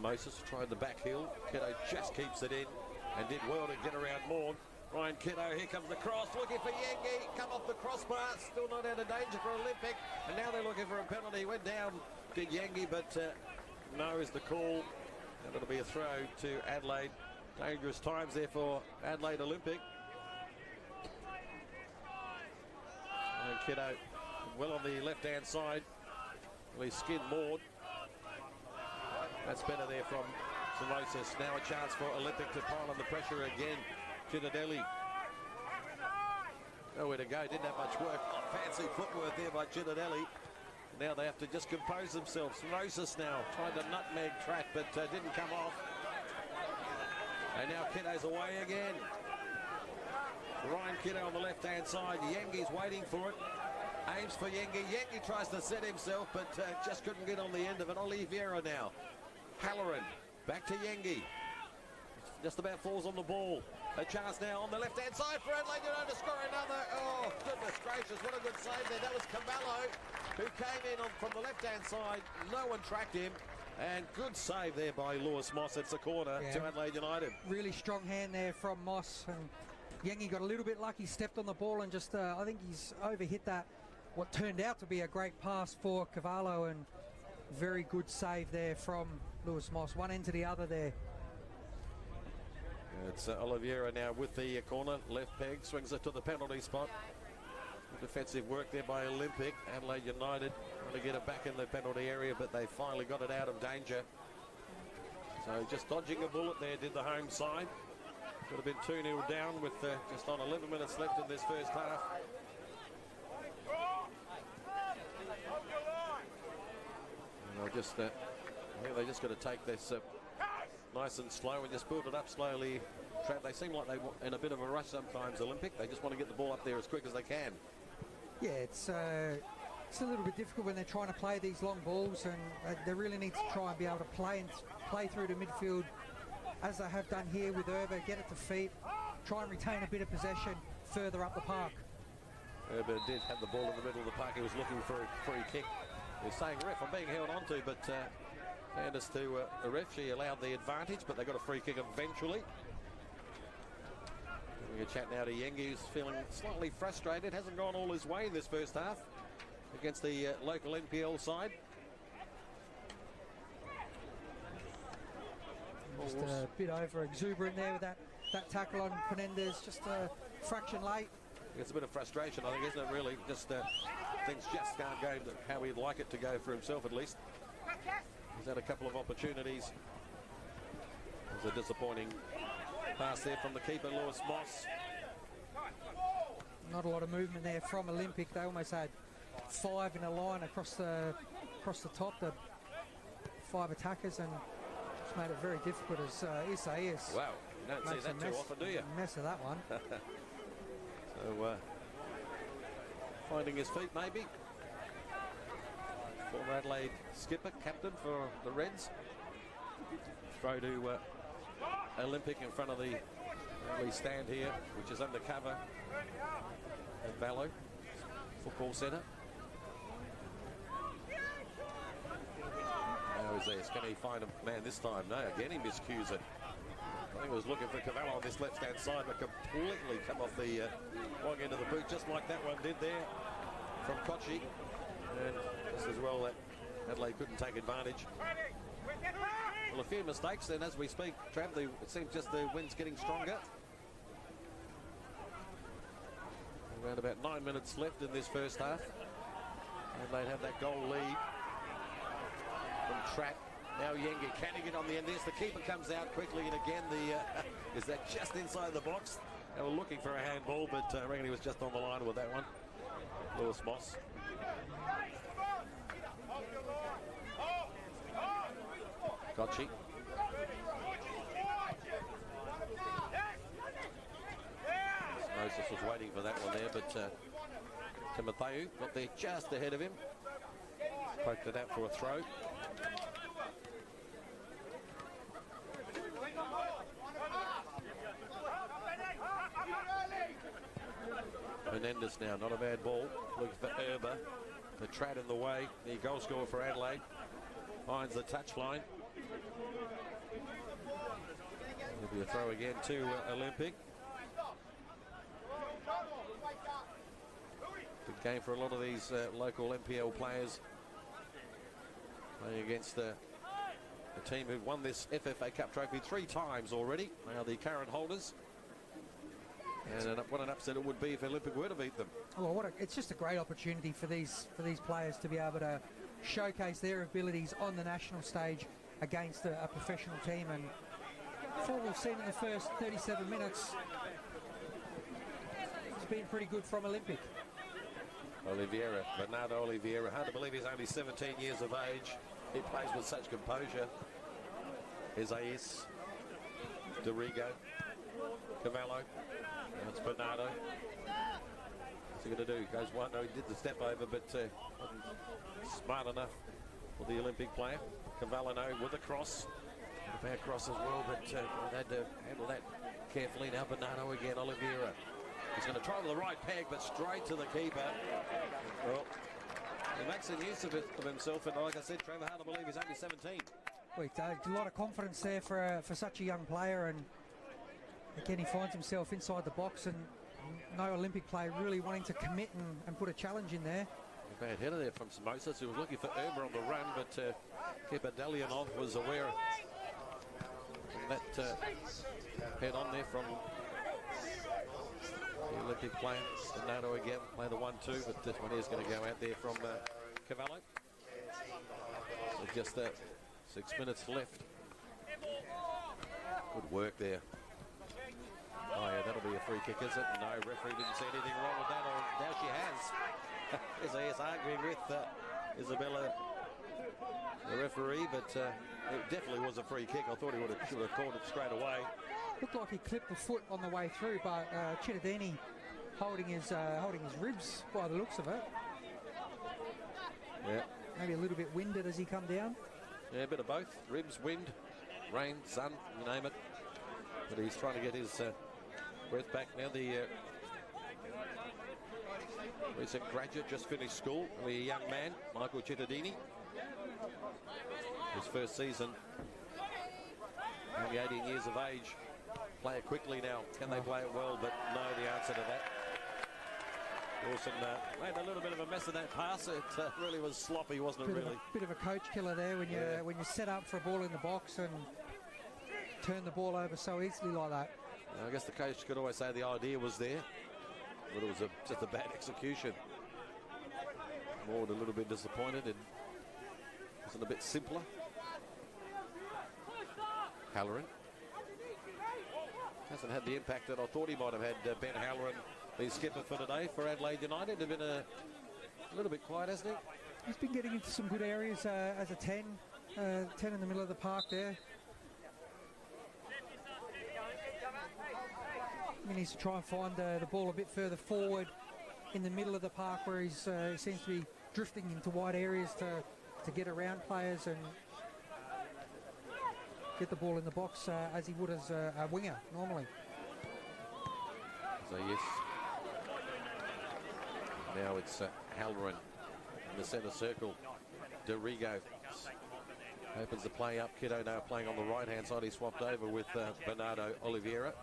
Moses tried the back heel. Kiddo just keeps it in and did well to get around Moore. Ryan Kiddo, here comes the cross, looking for Yengi, come off the crossbar, still not out of danger for Olympic, and now they're looking for a penalty. Went down, did Yengi, but no is the call, and it'll be a throw to Adelaide. Dangerous times there for Adelaide Olympic. And Kiddo well on the left-hand side, well, he skinned Maud. That's better there from Samosas. Now a chance for Olympic to pile on the pressure again. Cittadelli. Nowhere to go, didn't have much work. Fancy footwork there by Cittadelli. Now they have to just compose themselves. Samosas now tried to nutmeg track, but didn't come off. And now Kiddo's away again. Ryan Kiddo on the left-hand side. Yengi's waiting for it. Aims for Yengi. Yengi tries to set himself, but just couldn't get on the end of it. Oliveira now. Halloran. Back to Yengi. Just about falls on the ball. A chance now on the left-hand side for Adelaide United to score another. Oh, goodness gracious, what a good save there. That was Cavallo, who came in from the left-hand side. No one tracked him. And good save there by Lewis Moss. It's a corner to Adelaide United. Really strong hand there from Moss. And Yengi got a little bit lucky, stepped on the ball and just, I think he's overhit that. What turned out to be a great pass for Cavallo, and very good save there from Lewis Moss. One end to the other there. It's Oliveira now with the corner. Left peg, swings it to the penalty spot. Defensive work there by Olympic. Adelaide United trying to get it back in the penalty area, but they finally got it out of danger. So just dodging a bullet there did the home side. Could have been 2-0 down with just on 11 minutes left in this first half. And they'll just, I think they just got to take this nice and slow and just build it up slowly. They seem like they're in a bit of a rush sometimes, Olympic. They just want to get the ball up there as quick as they can. Yeah, it's a little bit difficult when they're trying to play these long balls, and they really need to try and be able to play through to midfield as they have done here with Erber, get it to feet, try and retain a bit of possession further up the park. Erber did have the ball in the middle of the park. He was looking for a free kick. He's saying, ref, I'm being held onto, but fairness to the ref, she allowed the advantage, but they got a free kick eventually. Having a chat now to Yengi, who's feeling slightly frustrated. Hasn't gone all his way in this first half against the local NPL side. Just a bit over exuberant there with that tackle on Penendez, just a fraction late. It's a bit of frustration, I think, isn't it, really? Just things just can't go how he'd like it to go for himself, at least. He's had a couple of opportunities. There's a disappointing pass there from the keeper, Lewis Moss. Not a lot of movement there from Olympic. They almost had 5 in a line across the top, the 5 attackers, and just made it very difficult as Isaias. Wow, you don't see that too often, do you? Mess of that one. So, finding his feet, maybe. Former Adelaide skipper, captain for the Reds. Throw to Olympic in front of the early stand here, which is under cover at Vallow Football Centre. Now is this? Can he find a man this time? No, again he miscues it. I think he was looking for Cavallo on this left-hand side, but completely come off the wrong end of the boot, just like that one did there from Kochi. And just as well that Adelaide couldn't take advantage. Well, a few mistakes then as we speak, Trav. It seems just the wind's getting stronger. Around about 9 minutes left in this first half. And they'd have that goal lead from Trapp. Now Yengi, can he get on the end? There's the keeper comes out quickly, and again is that just inside the box? They were looking for a handball, but I reckon he was just on the line with that one. Lewis Moss. Kochi. Moses was waiting for that one there, but Timotheu got there just ahead of him. Poked it out for a throw. Menendez now, not a bad ball. Looking for Erber. The trad in the way. The goal scorer for Adelaide. Finds the touchline. There'll be a throw again to Olympic. Good game for a lot of these local NPL players. Playing against the team who've won this FFA Cup trophy 3 times already. They are the current holders. And what an upset it would be if Olympic were to beat them. Well, it's just a great opportunity for these players to be able to showcase their abilities on the national stage against a professional team. And for what we've seen in the first 37 minutes, it's been pretty good from Olympic. Oliveira, Bernardo Oliveira. Hard to believe he's only 17 years of age. He plays with such composure. Isaias, Dorigo, Cavallo. Now it's Bernardo. What's he going to do? Goes one. No, he did the step over, but wasn't smart enough for the Olympic player. Cavallo with a cross. A bad cross as well, but had to handle that carefully. Now Bernardo again, Oliveira. He's going to try with the right peg, but straight to the keeper. Well, he makes a use of himself, and like I said, Trevor, hard to believe he's only 17. Well, a lot of confidence there for such a young player, and again he finds himself inside the box, and no Olympic player really wanting to commit and put a challenge in there. A bad header there from Samosas, who was looking for Erber on the run, but keeper Dalianov was aware of that head on there from the Olympic player. Bernardo again, play the 1-2, but this one is going to go out there from Cavallo. So just 6 minutes left. Good work there. Oh yeah, that'll be a free kick, is it? No, referee didn't see anything wrong with that, or now she has. Isaias arguing with Isabella, the referee, but it definitely was a free kick. I thought he should have called it straight away. Looked like he clipped the foot on the way through, but Chittadini holding his ribs by the looks of it. Yeah. Maybe a little bit winded as he come down. Yeah, a bit of both. Ribs, wind, rain, sun, you name it. But he's trying to get his breath back now. The recent graduate, just finished school, the young man, Michael Cittadini. His first season, only 18 years of age. Play it quickly now. Can they play it well? But no, the answer to that. Wilson made a little bit of a mess of that pass. It really was sloppy, wasn't it, really? Bit of a coach killer there when you set up for a ball in the box and turn the ball over so easily like that. I guess the coach could always say the idea was there, but it was just a bad execution. Ward a little bit disappointed. It wasn't a bit simpler. Halloran hasn't had the impact that I thought he might have had. Ben Halloran, the skipper for today for Adelaide United, have been a little bit quiet, hasn't he? He's been getting into some good areas as a 10 in the middle of the park there. He needs to try and find the ball a bit further forward in the middle of the park where he seems to be drifting into wide areas to get around players and get the ball in the box as he would as a winger normally. So yes, now it's Halloran in the centre circle. Dorigo opens the play up. Kiddo now playing on the right hand side. He swapped over with Bernardo Oliveira.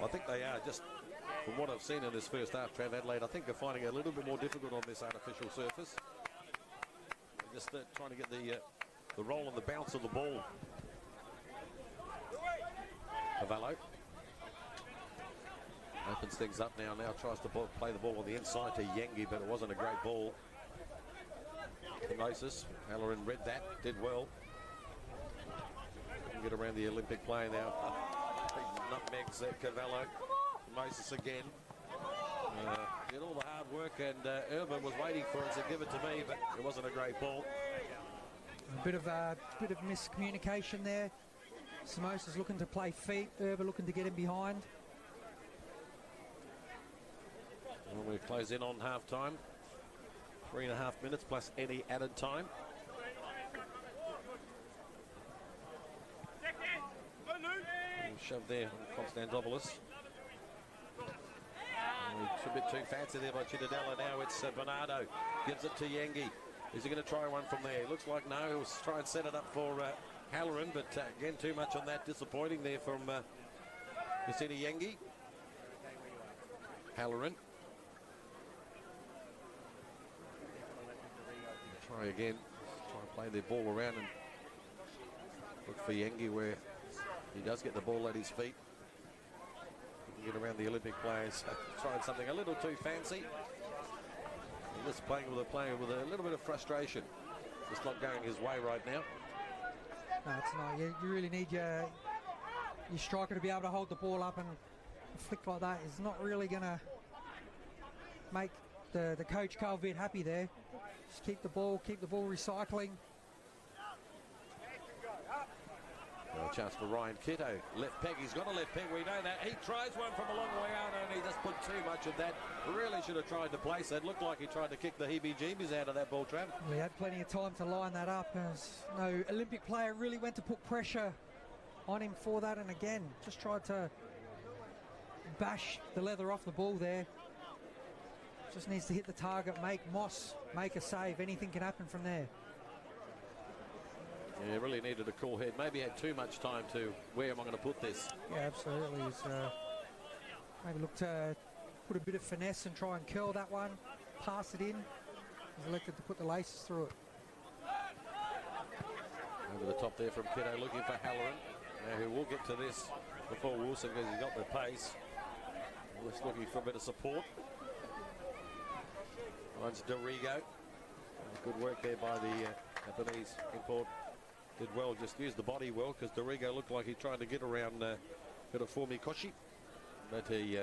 I think they are, just from what I've seen in this first half, Trav, Adelaide, I think they're finding it a little bit more difficult on this artificial surface. Just trying to get the roll and the bounce of the ball. Cavallo opens things up now tries to play the ball on the inside to Yengi, but it wasn't a great ball. Moses, Halloran read that, did well. Can get around the Olympic play now. Nutmegs Cavallo. Moses again. Did all the hard work, and Urban was waiting for it to give it to me, but it wasn't a great ball. A bit of miscommunication there. Samos is looking to play feet. Urban looking to get him behind. Well, we close in on half time. 3.5 minutes plus any added time. Shove there on Constantopoulos. It's a bit too fancy there by Cittadella. Now it's Bernardo. Gives it to Yengi. Is he going to try one from there? Looks like no. He'll try and set it up for Halloran, but again, too much on that. Disappointing there from Yassine Yengi. Halloran. Try again. Try and play their ball around and look for Yengi where he does get the ball at his feet. He can get around the Olympic players. Trying something a little too fancy. And just playing with a player with a little bit of frustration. It's not going his way right now. No, it's not. You really need your striker to be able to hold the ball up, and a flick like that is not really going to make the coach Carl Vitt happy there. Just keep the ball recycling. A chance for Ryan Kitto. Left peg, he's got a left peg, we know that. He tries one from a long way out and he just put too much of that. Really should have tried to place it. Looked like he tried to kick the heebie-jeebies out of that ball, Trav. Well, he had plenty of time to line that up. No Olympic player really went to put pressure on him for that, and again, just tried to bash the leather off the ball there. Just needs to hit the target, make Moss make a save. Anything can happen from there. Yeah, really needed a cool head. Maybe had too much time to, where am I going to put this? Yeah, absolutely. He's maybe looked to put a bit of finesse and try and curl that one, pass it in. He's elected to put the laces through it. Over the top there from Kiddo, looking for Halloran. Now, who will get to this before Wilson, because he's got the pace. Just looking for a bit of support. Finds Dorigo. Good work there by the Japanese import. Did well, just used the body well, because Dorigo looked like he tried to get around Hirofumi Koshi, but he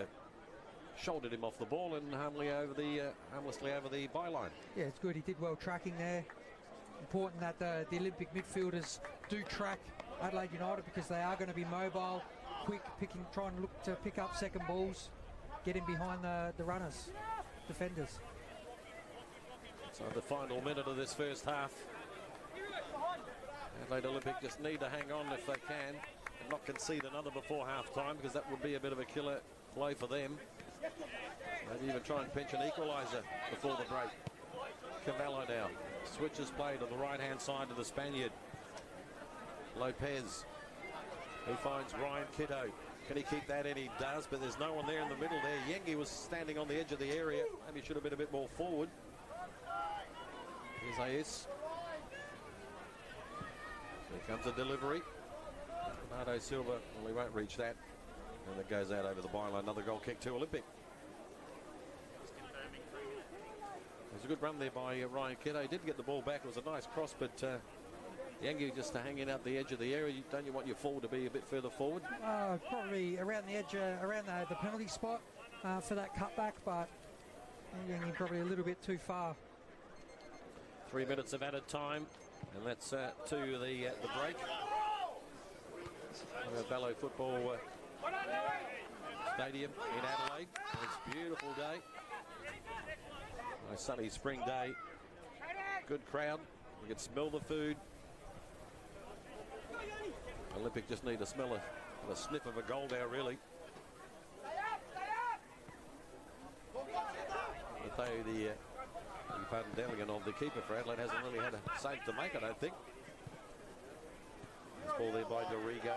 shouldered him off the ball and harmlessly over the byline. Yeah, it's good. He did well tracking there. Important that the Olympic midfielders do track Adelaide United, because they are going to be mobile, quick, trying to look to pick up second balls, get in behind the runners, defenders. So the final minute of this first half. Adelaide Olympic just need to hang on if they can and not concede another before half-time, because that would be a bit of a killer blow for them. Maybe even try and pinch an equaliser before the break. Cavallo now. Switches play to the right-hand side of the Spaniard. Lopez, who finds Ryan Kitto. Can he keep that in? He does, but there's no one there in the middle there. Yengi was standing on the edge of the area. Maybe should have been a bit more forward. Here's Ayes. Here comes a delivery. Bernardo Silva, well, he won't reach that. And it goes out over the byline. Another goal kick to Olympic. There's a good run there by Ryan Kitto. He did get the ball back. It was a nice cross, but Yengi just hanging out the edge of the area. Don't you want your forward to be a bit further forward? Probably around the edge, around the penalty spot for that cutback, but Yengi probably a little bit too far. 3 minutes of added time, and that's to the break. Ballo Football Stadium in Adelaide. It's a beautiful day. Nice sunny spring day. Good crowd. You can smell the food. Olympic just need to smell a sniff of a goal now, really. But the pardon Delian of the keeper for Adelaide hasn't really had a save to make, I don't think. This ball there by Dorigo.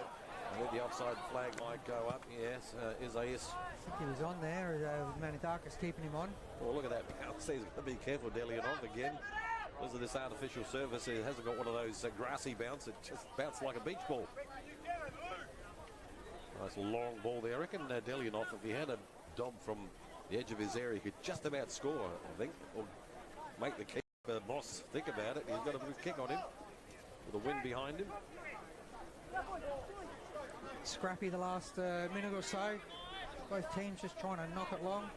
I think the offside flag might go up. Yes, Isaias. I think he was on there. Manidakis keeping him on. Well, look at that bounce. He's got to be careful, Delianov again. Because of this artificial surface, it hasn't got one of those grassy bounce. It just bounced like a beach ball. Nice long ball there. I reckon Delianov, if he had a dob from the edge of his area, he could just about score, I think, or make the keeper boss think about it. He's got a good kick on him with the wind behind him. Scrappy the last minute or so. Both teams just trying to knock it long.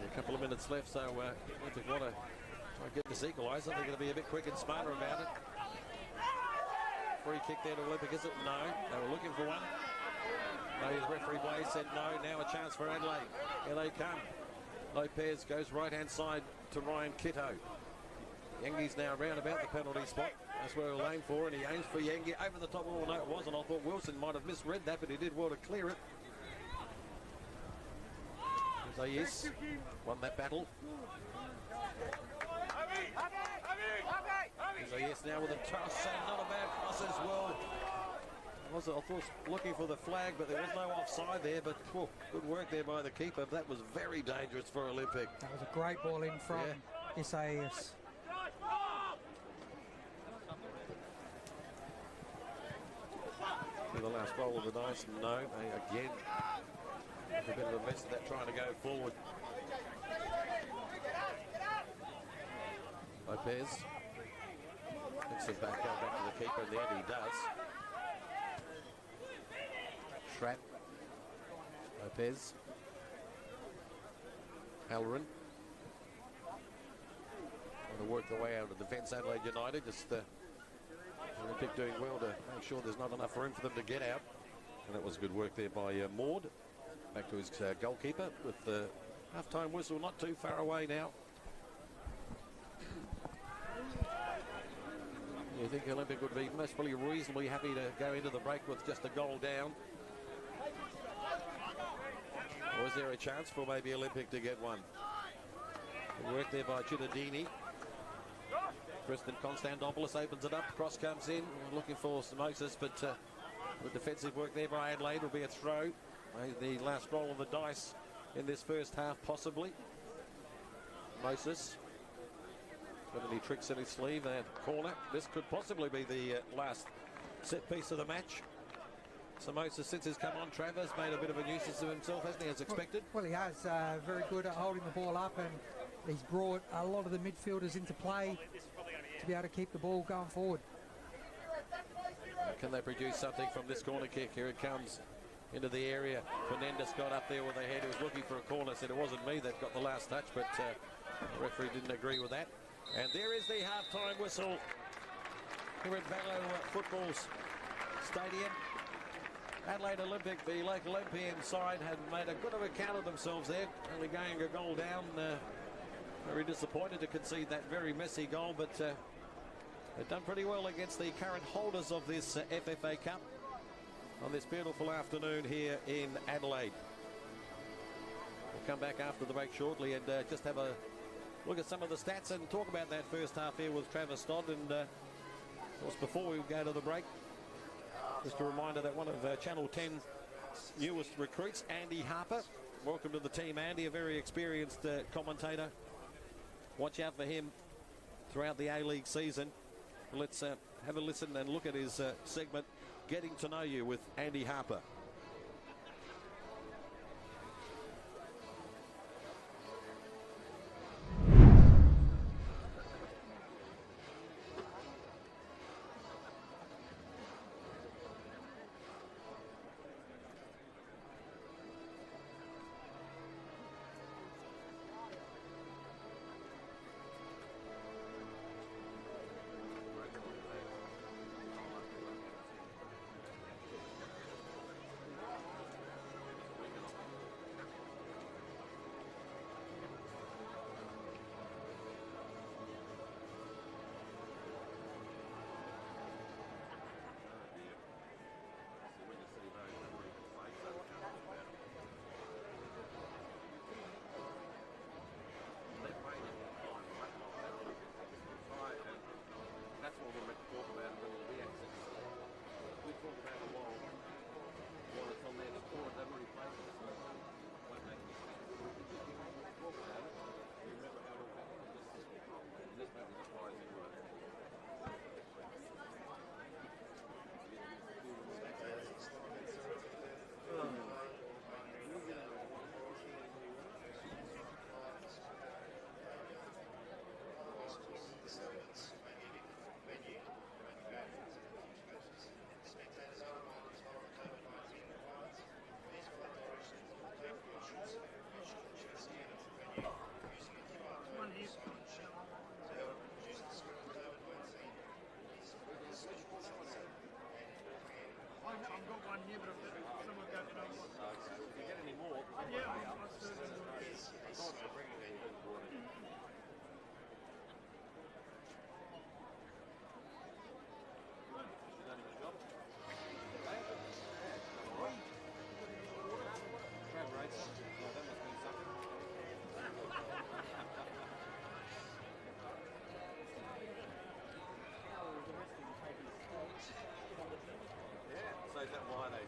A couple of minutes left, so I think want to try and get this equaliser. They're going to be a bit quick and smarter about it. Free kick there to Olympic, is it? No. They were looking for one. No, his referee Blaze said no. Now a chance for Adelaide. Here they come. Lopez goes right-hand side to Ryan Kitto. Yengi's now round about the penalty spot. That's where he'll aim for, and he aims for Yengi over the top. Oh, no, it wasn't. I thought Wilson might have misread that, but he did well to clear it. Zayes won that battle. Zayes now with a toss, and not a bad cross as well. I thought looking for the flag, but there was no offside there. But good work there by the keeper. That was very dangerous for Olympic. That was a great ball in from Isaias. The last roll of the dice, no. They again a bit of a mess of that, trying to go forward. Lopez picks it back, go back to the keeper, and the end he does. Schrapp, Lopez, Halloran. Going to work the way out of defence, Adelaide United. Just Olympic doing well to make sure there's not enough room for them to get out. And that was good work there by Maud. Back to his goalkeeper with the half-time whistle not too far away now. You think Olympic would be most probably reasonably happy to go into the break with just a goal down? Or is there a chance for maybe Olympic to get one? Good work there by Cittadini. Preston Constantopoulos opens it up. Cross comes in. Looking for Moses, but with defensive work there by Adelaide will be a throw. The last roll of the dice in this first half, possibly. Moses. Got any tricks in his sleeve? That corner. This could possibly be the last set piece of the match. So Moses, since he's come on, Travers made a bit of a nuisance of himself, hasn't he, as expected? Well, he has. Very good at holding the ball up, and he's brought a lot of the midfielders into play to be able to keep the ball going forward. Can they produce something from this corner kick? Here it comes into the area. Fernandez got up there with a head. He was looking for a corner. Said it wasn't me that got the last touch, but the referee didn't agree with that. And there is the half-time whistle here at Ballo Football's Stadium. Adelaide Olympic, the local Olympian side, had made a good of account of themselves there, only going a goal down Very disappointed to concede that very messy goal, but they've done pretty well against the current holders of this FFA Cup on this beautiful afternoon here in Adelaide. We'll come back after the break shortly and just have a look at some of the stats and talk about that first half here with Travis Dodd. And of course, before we go to the break, just a reminder that one of Channel 10's newest recruits, Andy Harper. Welcome to the team, Andy, a very experienced commentator. Watch out for him throughout the A-League season. Let's have a listen and look at his segment, Getting to Know You with Andy Harper. So is that why they...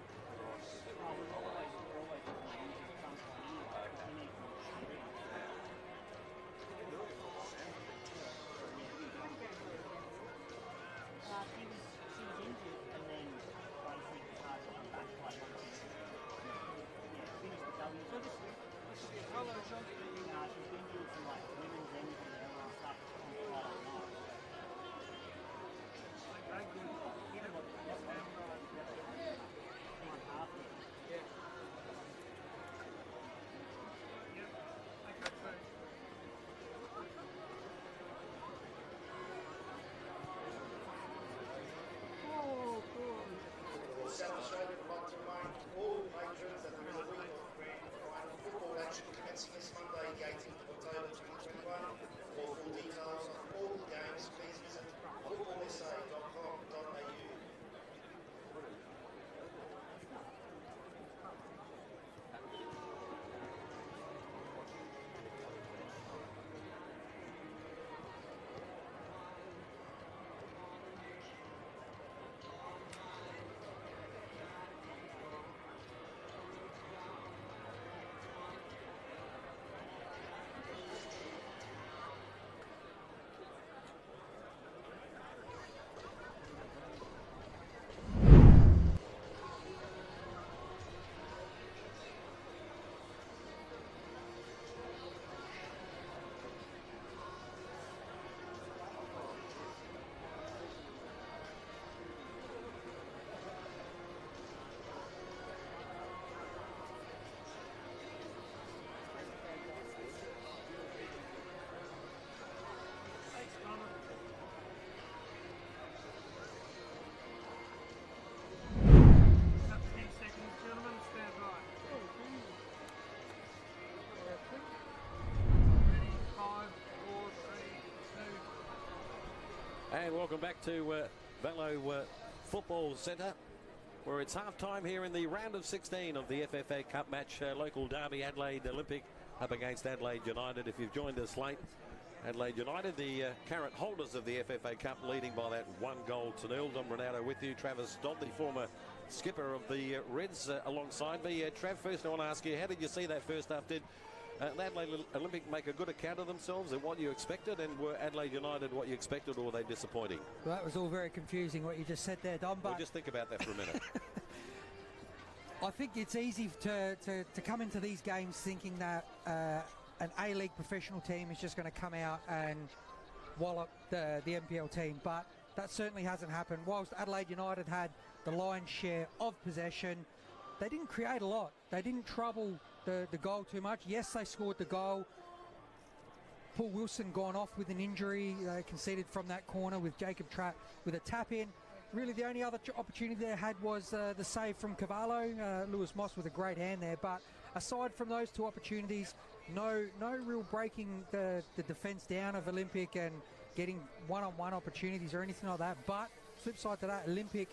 And welcome back to Velo Football Centre, where it's half-time here in the round of 16 of the FFA Cup match. Local derby, Adelaide Olympic up against Adelaide United. If you've joined us late, Adelaide United, the current holders of the FFA Cup, leading by that 1-0. Dom Ronaldo with you. Travis Dodd, the former skipper of the Reds, alongside me. Trav, first I want to ask you, how did you see that first half? Did Adelaide Olympic make a good account of themselves and what you expected, and were Adelaide United what you expected, or were they disappointing? Well, that was all very confusing what you just said there, Dom. But well, just think about that for a minute. I think it's easy to come into these games thinking that an A-League professional team is just going to come out and wallop the NPL team, but that certainly hasn't happened. Whilst Adelaide United had the lion's share of possession, they didn't create a lot. They didn't trouble the goal too much. Yes, they scored the goal. Paul Wilson gone off with an injury. They conceded from that corner with Jacob Trapp with a tap in. Really, the only other opportunity they had was the save from Cavallo. Lewis Moss with a great hand there. But aside from those two opportunities, no real breaking the defence down of Olympic and getting one-on-one opportunities or anything like that. But flip side to that, Olympic,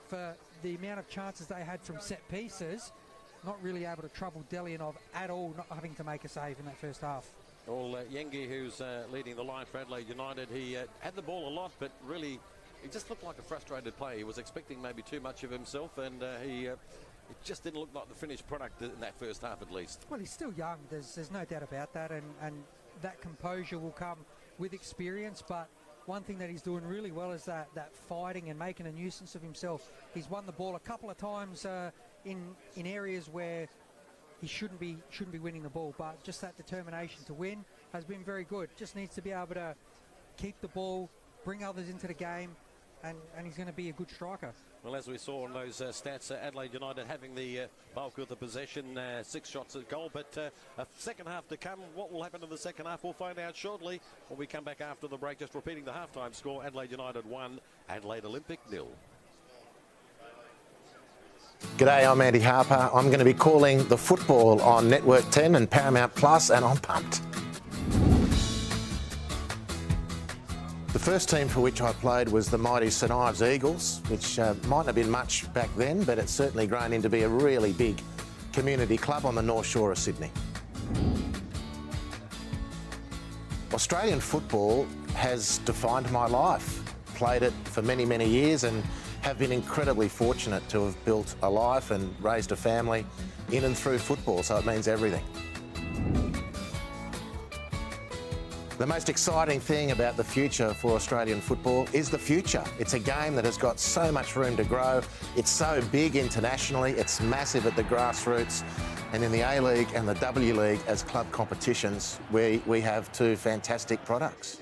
for the amount of chances they had from set pieces, not really able to trouble Delianov at all, not having to make a save in that first half. Well, Yengi, who's leading the line for Adelaide United, he had the ball a lot, but really he just looked like a frustrated player. He was expecting maybe too much of himself, and it just didn't look like the finished product in that first half at least. Well, he's still young, there's no doubt about that, and that composure will come with experience, but one thing that he's doing really well is that fighting and making a nuisance of himself. He's won the ball a couple of times in areas where he shouldn't be winning the ball, but just that determination to win has been very good. Just needs to be able to keep the ball, bring others into the game, and he's going to be a good striker. Well, as we saw on those stats, Adelaide United having the bulk of the possession, 6 shots at goal, but a second half to come. What will happen in the second half, we'll find out shortly when we come back after the break. Just repeating the halftime score: Adelaide United 1, Adelaide Olympic 0. G'day, I'm Andy Harper. I'm going to be calling the football on Network 10 and Paramount Plus, and I'm pumped. The first team for which I played was the mighty St Ives Eagles, which mightn't have been much back then, but it's certainly grown into be a really big community club on the North Shore of Sydney. Australian football has defined my life. Played it for many, many years and have been incredibly fortunate to have built a life and raised a family in and through football, so it means everything. The most exciting thing about the future for Australian football is the future. It's a game that has got so much room to grow. It's so big internationally, it's massive at the grassroots, and in the A-League and the W League as club competitions, we have two fantastic products.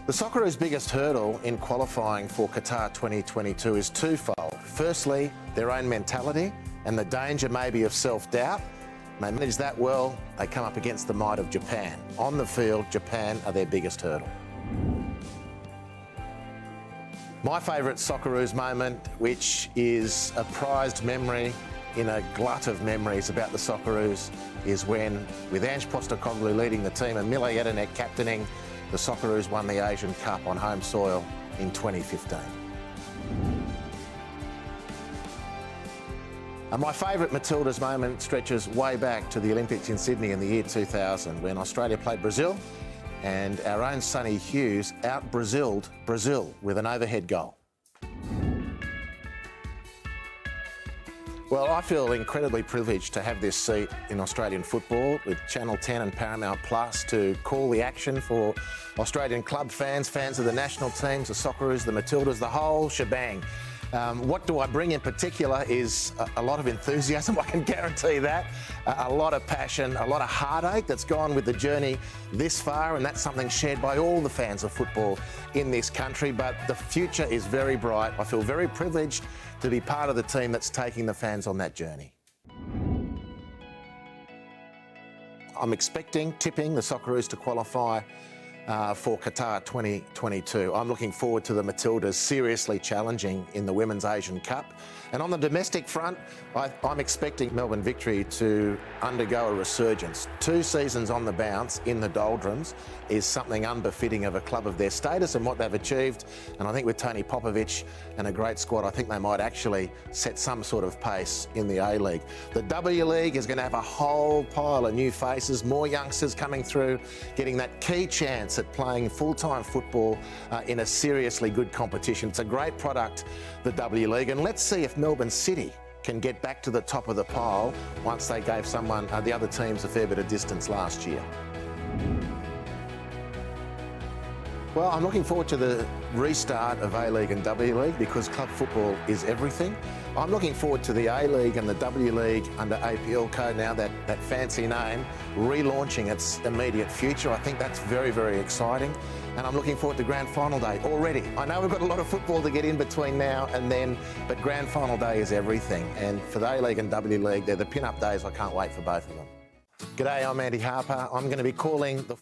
The Socceroos' biggest hurdle in qualifying for Qatar 2022 is twofold. Firstly, their own mentality and the danger maybe of self-doubt. They manage that well, they come up against the might of Japan. On the field, Japan are their biggest hurdle. My favourite Socceroos moment, which is a prized memory in a glut of memories about the Socceroos, is when, with Ange Postecoglou leading the team and Mile Jedinek captaining, the Socceroos won the Asian Cup on home soil in 2015. And my favourite Matildas moment stretches way back to the Olympics in Sydney in the year 2000, when Australia played Brazil and our own Sonny Hughes out-Braziled Brazil with an overhead goal. Well, I feel incredibly privileged to have this seat in Australian football with Channel 10 and Paramount Plus to call the action for Australian club fans, fans of the national teams, the Socceroos, the Matildas, the whole shebang. What do I bring in particular is a lot of enthusiasm, I can guarantee that, a lot of passion, a lot of heartache that's gone with the journey this far, and that's something shared by all the fans of football in this country, but the future is very bright. I feel very privileged to be part of the team that's taking the fans on that journey. I'm tipping the Socceroos to qualify for Qatar 2022. I'm looking forward to the Matildas seriously challenging in the Women's Asian Cup. And on the domestic front, I'm expecting Melbourne Victory to undergo a resurgence. 2 seasons on the bounce in the doldrums is something unbefitting of a club of their status and what they've achieved. And I think with Tony Popovich and a great squad, I think they might actually set some sort of pace in the A-League. The W League is going to have a whole pile of new faces, more youngsters coming through, getting that key chance at playing full-time football in a seriously good competition. It's a great product, the W League, and let's see if Melbourne City can get back to the top of the pile once they gave the other teams a fair bit of distance last year. Well, I'm looking forward to the restart of A-League and W League because club football is everything. I'm looking forward to the A-League and the W League under APL code now, that fancy name, relaunching its immediate future. I think that's very, very exciting. And I'm looking forward to Grand Final Day already. I know we've got a lot of football to get in between now and then, but Grand Final Day is everything. And for the A-League and W League, they're the pin-up days. I can't wait for both of them. G'day, I'm Andy Harper. I'm going to be calling the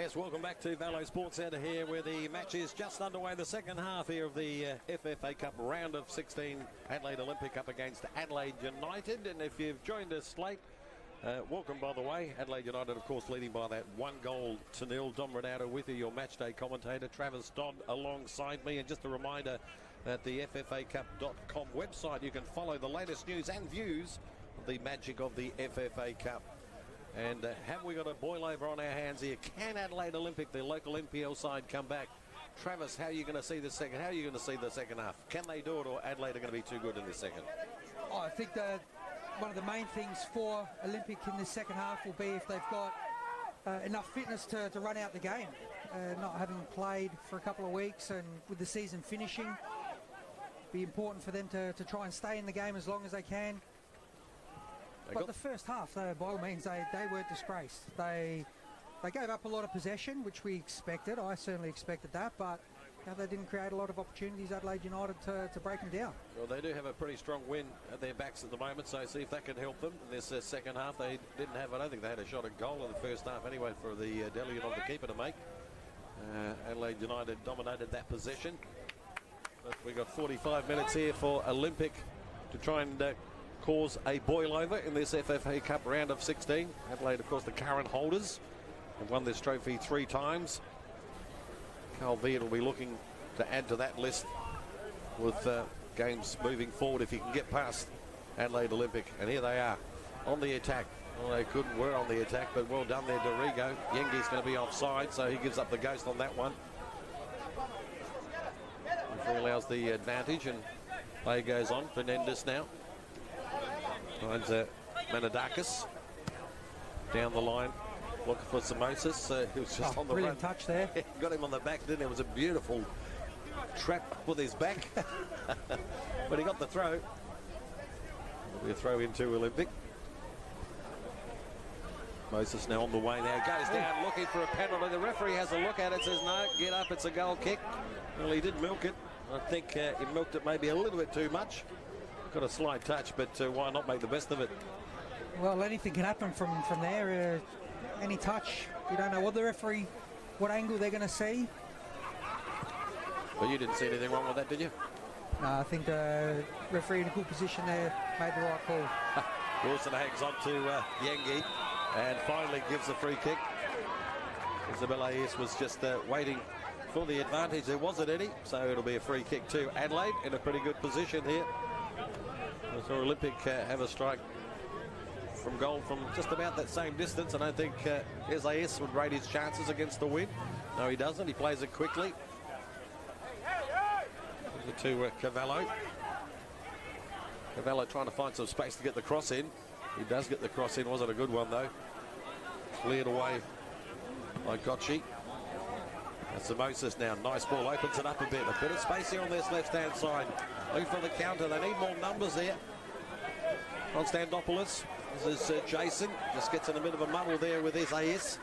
Yes, welcome back to Valo Sports Centre here, where the match is just underway. The second half here of the FFA Cup round of 16. Adelaide Olympic up against Adelaide United. And if you've joined us late, welcome, by the way. Adelaide United, of course, leading by that 1-0 Dom Renato with you, your matchday commentator. Travis Dodd alongside me. And just a reminder that the FFAcup.com website, you can follow the latest news and views of the magic of the FFA Cup. And have we got a boil over on our hands here? Can Adelaide Olympic, the local NPL side, come back? Travis, how are you going to see the second? How are you going to see the second half? Can they do it, or Adelaide are going to be too good in the second? Oh, I think that one of the main things for Olympic in the second half will be if they've got enough fitness to run out the game. Not having played for a couple of weeks and with the season finishing, be important for them to try and stay in the game as long as they can. But the first half, by all means, they weren't disgraced. They gave up a lot of possession, which we expected. I certainly expected that, but they didn't create a lot of opportunities, Adelaide United, to break them down. Well, they do have a pretty strong win at their backs at the moment, so see if that can help them in this second half. They didn't have, I don't think they had a shot at goal in the first half anyway for the Delian of the keeper to make. Adelaide United dominated that possession. But we've got 45 minutes here for Olympic to try and cause a boil over in this FFA Cup round of 16. Adelaide, of course, the current holders, have won this trophy 3 times. Carl Viet will be looking to add to that list with games moving forward if he can get past Adelaide Olympic. And here they are on the attack. Well, they couldn't were on the attack, but well done there, Dorigo. Yengi's going to be offside, so he gives up the ghost on that one. He allows the advantage, and play goes on. Fernandez now finds Manadakis down the line, looking for Samosas. He was just on the brilliant run. Touch there. Got him on the back, didn't he? It was a beautiful trap with his back. But he got the throw. It'll be a throw into Olympic. Moses now on the way now, goes down looking for a penalty. The referee has a look at it, says no, get up, it's a goal kick. Well, he did milk it. I think he milked it maybe a little bit too much. Got a slight touch, but why not make the best of it? Well, anything can happen from there. Any touch, you don't know what the referee, what angle they're going to see. But you didn't see anything wrong with that, did you? No, I think the referee in a good position there made the right call. Wilson hangs on to Yengi and finally gives a free kick. Isabella Ayers was just waiting for the advantage. There wasn't any, so it'll be a free kick to Adelaide in a pretty good position here. So Olympic have a strike from goal from just about that same distance. I don't think Isaias would rate his chances against the win. No, he doesn't. He plays it quickly. To Cavallo. Cavallo trying to find some space to get the cross in. He does get the cross in. Wasn't a good one, though. Cleared away by Gotchi. That's Moses now. Nice ball. Opens it up a bit. A bit of space here on this left-hand side. Looking for the counter. They need more numbers there. Konstantopoulos. This is Jason. Just gets in a bit of a muddle there with Isaias.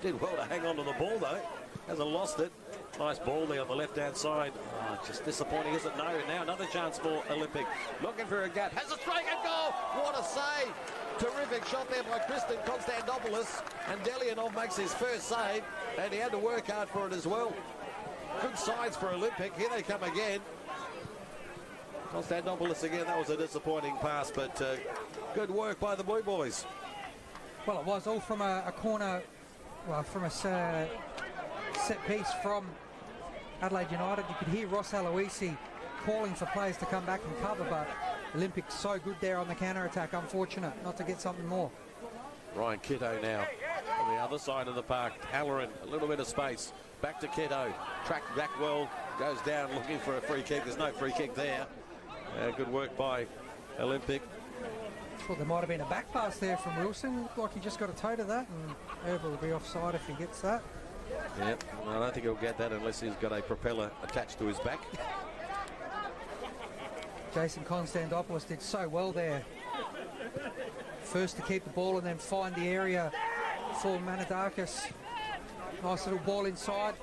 Did well to hang on to the ball, though. Hasn't lost it. Nice ball there on the left-hand side. Oh, just disappointing, isn't it? No, now another chance for Olympic. Looking for a gap. Has a strike and goal. What a save. Terrific shot there by Kristen Konstantopoulos. And Delianov makes his first save. And he had to work hard for it as well. Good sides for Olympic. Here they come again. Konstantopoulos again. That was a disappointing pass, but good work by the Blue Boys. Well, it was all from a corner, well, from a set piece from Adelaide United. You could hear Ross Aloisi calling for players to come back and cover, but Olympic's so good there on the counter-attack. Unfortunate not to get something more. Ryan Kitto now on the other side of the park. Halloran, a little bit of space. Back to Kitto. Tracked back well. Goes down looking for a free kick. There's no free kick there. Good work by Olympic. Well, there might have been a back pass there from Wilson. Looked like he just got a toe to that, and Irva will be offside if he gets that. Yeah, I don't think he'll get that unless he's got a propeller attached to his back. Jason Konstantopoulos did so well there. First to keep the ball and then find the area for Manadakis. Nice little ball inside.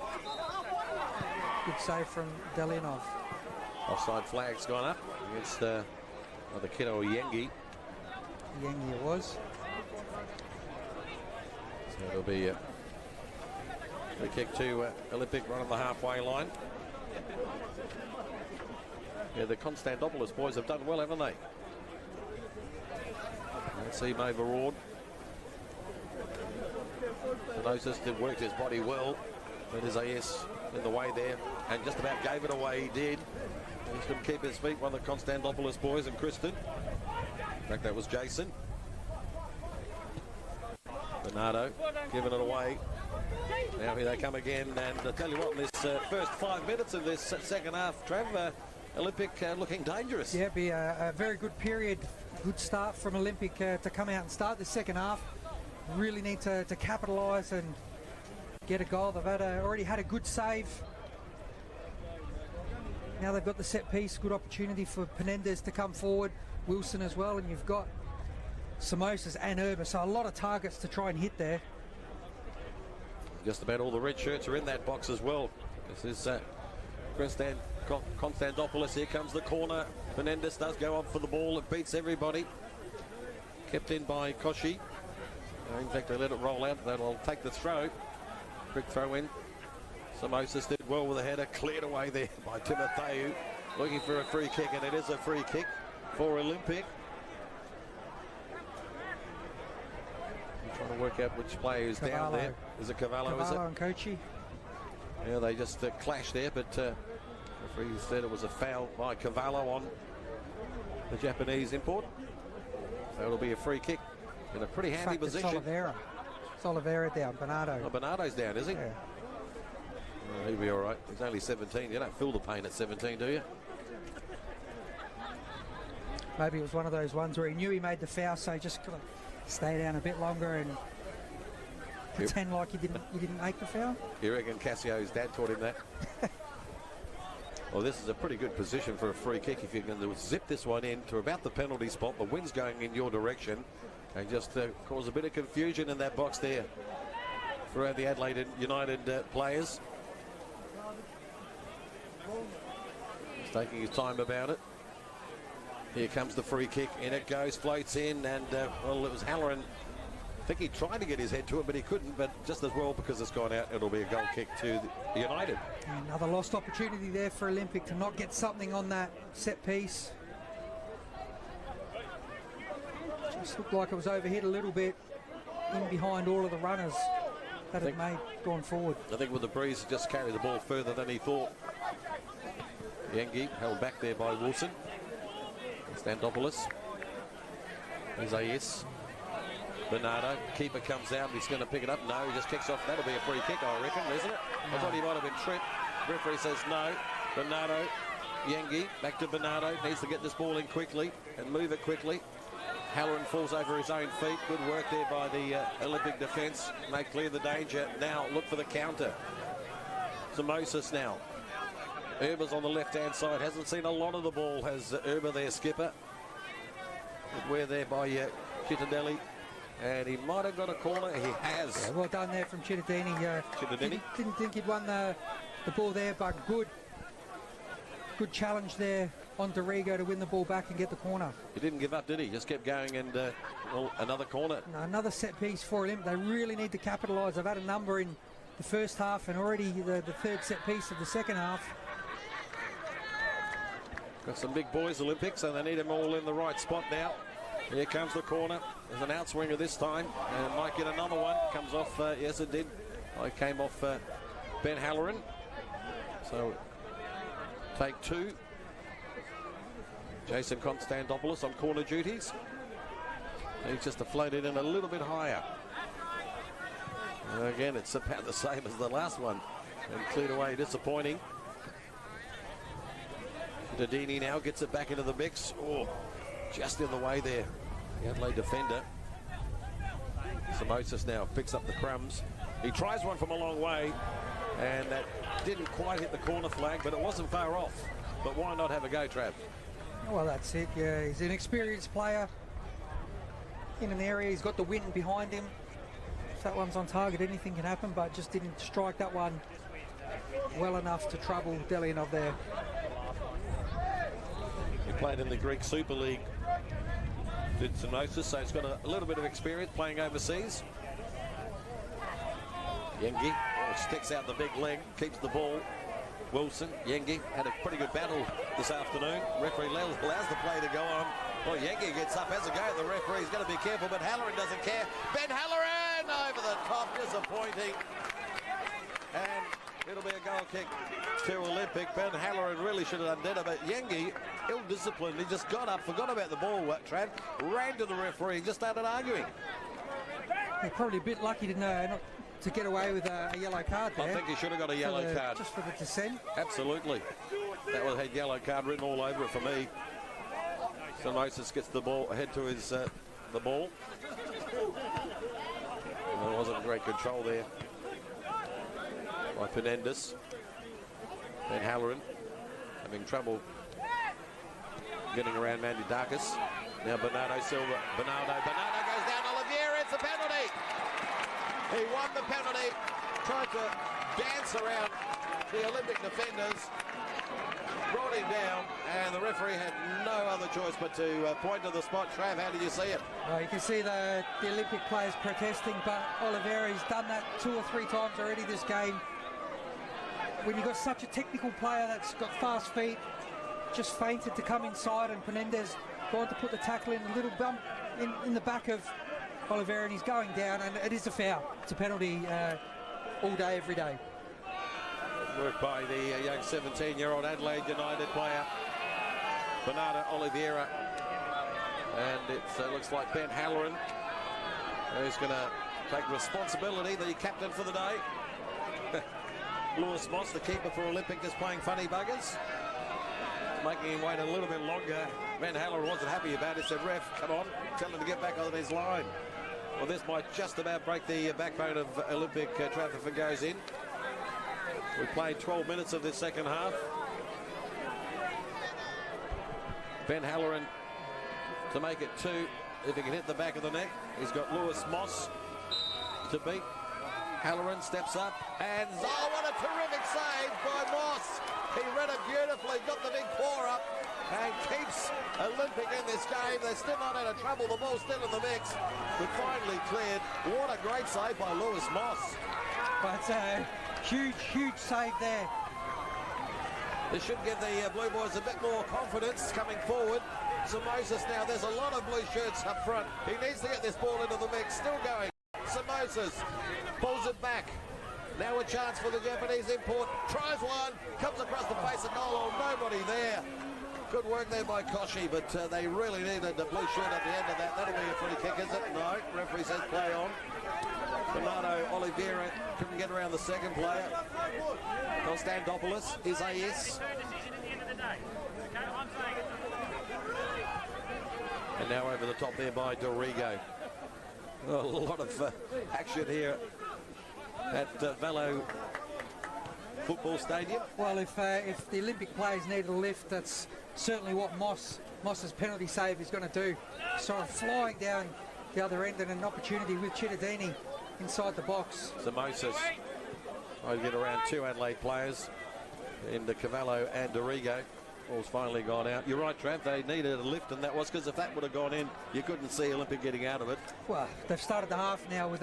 Good save from Delianov. Offside flag's gone up against either Kitto or Yengi. Yengi it was. So it'll be Free kick to Olympic right on the halfway line. Yeah, the Constantopoulos boys have done well, haven't they? Let's see Mo Varord. Notice did work his body well, but his AS in the way there and just about gave it away. He did. He's going to keep his feet, one of the Constantopoulos boys, and Kristen. In fact, that was Jason. Bernardo giving it away. Now here they come again, and I tell you what, in this first 5 minutes of this second half, Trav, Olympic looking dangerous. Yeah, be a very good period, good start from Olympic to come out and start the second half. Really need to capitalise and get a goal. They've already had a good save. Now they've got the set piece, good opportunity for Penendez to come forward, Wilson as well, and you've got Samosas and Urba, so a lot of targets to try and hit there. Just about all the red shirts are in that box as well. This is Constantopoulos. Here comes the corner. Penendez does go up for the ball. It beats everybody. Kept in by Koshi. In fact, they let it roll out. That'll take the throw. Quick throw in. Samosas did well with a header. Cleared away there by Timotheu. Looking for a free kick, and it is a free kick for Olympic. I'm trying to work out which player is down there. Is it Cavallo, is it? Cavallo and Kochi. Yeah, they just clashed there, but referee said it was a foul by Cavallo on the Japanese import. So it'll be a free kick in a pretty handy position. It's Oliveira down, Bernardo. Oh, Bernardo's down, is he? Yeah. Oh, he'll be all right. He's only 17. You don't feel the pain at 17, do you? Maybe it was one of those ones where he knew he made the foul, so he just could stay down a bit longer and pretend like he didn't make the foul. You reckon Cassio's dad taught him that? Well, this is a pretty good position for a free kick if you can zip this one in to about the penalty spot. The wind's going in your direction and just cause a bit of confusion in that box there for the Adelaide United players. He's taking his time about it. Here comes the free kick, in it goes, floats in, and well, it was Halloran. I think he tried to get his head to it, but he couldn't. But just as well, because it's gone out, it'll be a goal kick to the United. Another lost opportunity there for Olympic to not get something on that set piece. Just looked like it was overhit a little bit in behind all of the runners that had gone forward. I think with the breeze, just carried the ball further than he thought. Yengi held back there by Wilson. Standopoulos. There's AS. Bernardo. Keeper comes out. He's going to pick it up. No, he just kicks off. That'll be a free kick, I reckon, isn't it? No. I thought he might have been tripped. Referee says no. Bernardo. Yengi. Back to Bernardo. Needs to get this ball in quickly and move it quickly. Halloran falls over his own feet. Good work there by the Olympic defence. Make clear the danger. Now look for the counter. Samosas now. Urba's on the left-hand side. Hasn't seen a lot of the ball, has Urba there, skipper. Good wear there by Cittadelli. And he might have got a corner. He has. Yeah, well done there from Cittadini. Cittadini? Didn't think he'd won the ball there, but good challenge there on Dorigo to win the ball back and get the corner. He didn't give up, did he? Just kept going, and well, another corner. No, another set piece for him. They really need to capitalise. They've had a number in the first half and already the third set piece of the second half. Got some big boys, Olympics, so they need them all in the right spot now. Here comes the corner. There's an outswinger this time, and might get another one. Comes off, yes it did. It came off Ben Halloran. So, take two. Jason Constantopoulos on corner duties. He's just to float it in a little bit higher. And again, it's about the same as the last one. And cleared away, disappointing. Dini now gets it back into the mix. Oh, just in the way there. The Adelaide defender. Samosas now picks up the crumbs. He tries one from a long way, and that didn't quite hit the corner flag, but it wasn't far off. But why not have a go, Trav? Well, that's it. Yeah, he's an experienced player in an area. He's got the wind behind him. If that one's on target, anything can happen, but just didn't strike that one well enough to trouble Delianov there. He played in the Greek Super League. Did Samosas, so he's got a little bit of experience playing overseas. Yengi, sticks out the big leg, keeps the ball. Wilson, Yengi had a pretty good battle this afternoon. Referee allows the play to go on. Well, Yengi gets up, has a go at the referee. He's going to be careful, but Halloran doesn't care. Ben Halloran over the top, disappointing. And it'll be a goal kick to Olympic. Ben Halloran really should have done better, but Yengi, ill-disciplined. He just got up, forgot about the ball, Trad, ran to the referee, just started arguing. They're probably a bit lucky to not to get away with a yellow card there. I think he should have got a yellow card. Just for the dissent. Absolutely. That would have had yellow card written all over it for me. So Moses gets the ball ahead to his the ball. And there wasn't great control there by Fernandez. Ben Halloran having trouble getting around Mandy Darkus. Now Bernardo Silva. Bernardo goes down. Oliveira, it's a penalty. He won the penalty. Tried to dance around the Olympic defenders. Brought him down, and the referee had no other choice but to point to the spot. Trav, how did you see it? Well, you can see the Olympic players protesting, but Oliveira's done that 2 or 3 times already this game. When you've got such a technical player that's got fast feet, just fainted to come inside, and Fernandez going to put the tackle in, a little bump in the back of Oliveira, and he's going down, and it is a foul. It's a penalty all day, every day. Work by the young 17-year-old Adelaide United player, Bernardo Oliveira. And it looks like Ben Halloran, who's going to take responsibility, the captain for the day. Lewis Moss, the keeper for Olympic, is playing funny buggers, making him wait a little bit longer. Ben Halloran wasn't happy about it, said, "Ref, come on, tell him to get back on his line." Well, this might just about break the backbone of Olympic traffic if it goes in. We played 12 minutes of this second half. Ben Halloran to make it 2. If he can hit the back of the neck, he's got Lewis Moss to beat. Halloran steps up, and oh, what a terrific save by Moss. He read it beautifully, got the big paw up, and keeps Olympic in this game. They're still not out of trouble. The ball's still in the mix, but finally cleared. What a great save by Lewis Moss. But huge save there. This should give the Blue Boys a bit more confidence coming forward. So Moses now, there's a lot of blue shirts up front. He needs to get this ball into the mix. Still going. So Moses pulls it back. Now a chance for the Japanese import. Tries one, comes across the face of goal. Oh, nobody there. Good work there by Koshi, but they really needed the blue shirt at the end of that. That'll be a free kick, is it? No. Referee says play on. Bernardo Oliveira couldn't get around the second player. Konstantopoulos is AS. And now over the top there by Dorigo. Oh, a lot of action here at Velo Football Stadium. Well, if the Olympic players need a lift, that's certainly what Moss's penalty save is going to do. Sort of flying down the other end, and an opportunity with Chittadini inside the box. So Moses trying to get around 2 Adelaide players in the Cavallo and Dorigo. Ball's finally gone out. You're right, Trav, they needed a lift, and that was because if that would have gone in, you couldn't see Olympic getting out of it. Well, they've started the half now with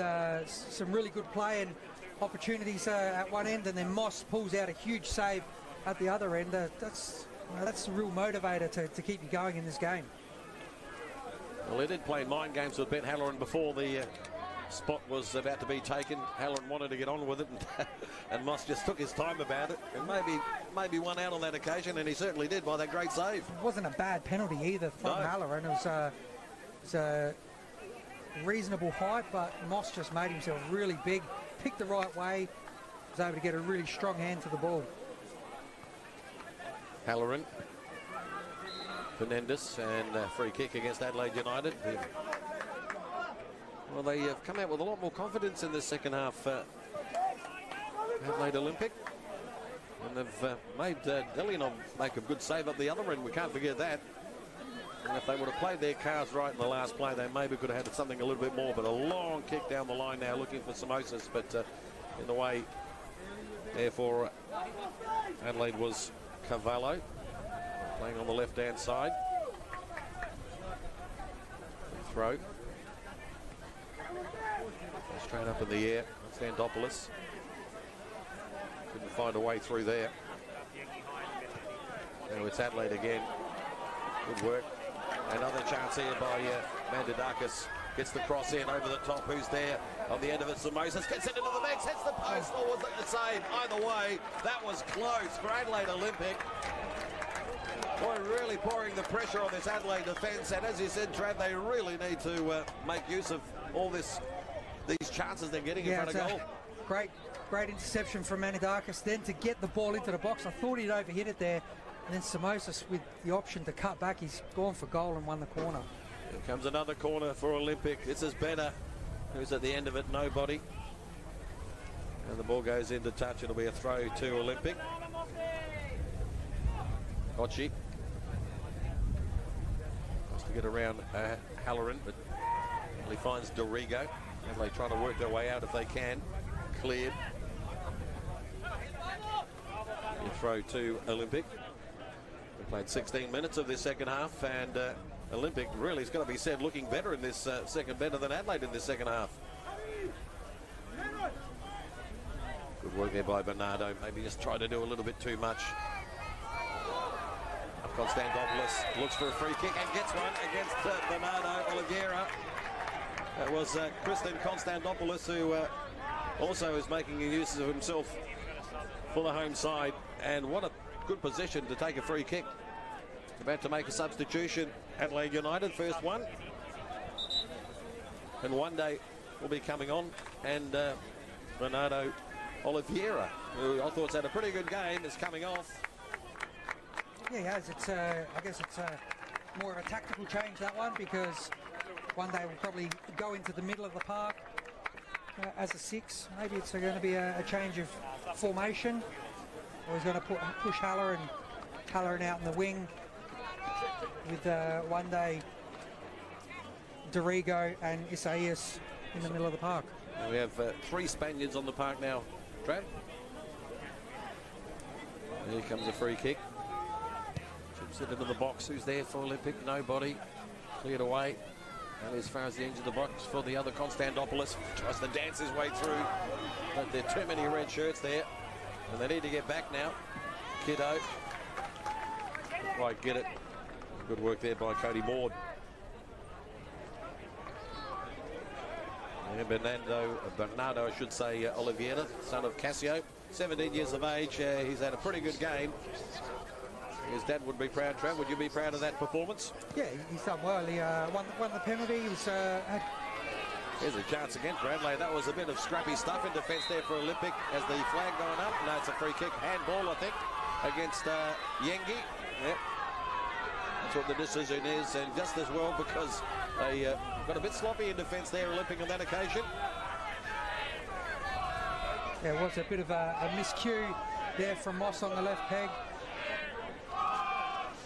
some really good play and opportunities at one end, and then Moss pulls out a huge save at the other end. That's the real motivator to keep you going in this game. Well, they did play mind games with Ben Halloran before the spot was about to be taken. Halloran wanted to get on with it, and Moss just took his time about it, and maybe won out on that occasion, and he certainly did by that great save. It wasn't a bad penalty either from Halloran. It was a reasonable height, but Moss just made himself really big, picked the right way, was able to get a really strong hand to the ball. Halloran, Fernandez, and free kick against Adelaide United. Well, they have come out with a lot more confidence in the second half, Adelaide Olympic. And they've made Delianov make a good save up the other end. We can't forget that. And if they would have played their cards right in the last play, they maybe could have had something a little bit more. But a long kick down the line now, looking for Samosas. But in the way there for Adelaide was Cavallo, playing on the left-hand side. Throw. Straight up in the air, Konstantopoulos. Couldn't find a way through there. Now it's Adelaide again. Good work. Another chance here by Mandadakis. Gets the cross in over the top. Who's there? On the end of it, St Moses gets it into the mix, hits the post, or was it the save? Either way, that was close for Adelaide Olympic. Boy, really pouring the pressure on this Adelaide defence, and as you said, Trav, they really need to make use of all these chances they're getting in front of goal. Great interception from Mandadakis. Then to get the ball into the box, I thought he'd overhit it there. And then Samosas with the option to cut back, he's gone for goal and won the corner. Here comes another corner for Olympic. This is better. Who's at the end of it? Nobody. And the ball goes into touch. It'll be a throw to Olympic. Kochi. Wants to get around Halloran, but he finds Dorigo. And they trying to work their way out if they can. Cleared. A throw to Olympic. We played 16 minutes of this second half, and Olympic really, it's got to be said, looking better in this second, better than Adelaide in this second half. Good work there by Bernardo. Maybe just tried to do a little bit too much. Konstantopoulos looks for a free kick and gets one against Bernardo Oliveira. That was Kristen Konstantopoulos, who also is making use of himself for the home side. And what a good position to take a free kick. About to make a substitution. Adelaide United, first one. And one day will be coming on. And Bernardo Oliveira, who I thought's had a pretty good game, is coming off. Yeah, he has. I guess it's more of a tactical change, that one, because one day we'll probably go into the middle of the park as a 6. Maybe it's going to be a change of formation. Or he's going to push Halloran out in the wing with one day Dorigo and Isaias in the middle of the park. And we have 3 Spaniards on the park now, Trav. Here comes a free kick. Chips it into the box. Who's there for Olympic? Nobody. Cleared away. And as far as the edge of the box for the other, Konstantopoulos tries to dance his way through. But there are too many red shirts there. And they need to get back now. Kiddo. Right, get it. Good work there by Cody Maud. And Bernardo, I should say, Oliveira, son of Casio, 17 years of age. He's had a pretty good game. His dad would be proud. Trav, would you be proud of that performance? Yeah, he's done well. He won the penalty. Here's a chance again for Adelaide. That was a bit of scrappy stuff in defence there for Olympic. As the flag going up, no, it's a free kick, handball, I think, against Yengi. Yep. That's what the decision is, and just as well because they got a bit sloppy in defence there, Olympic, on that occasion. There was a bit of a miscue there from Moss on the left peg.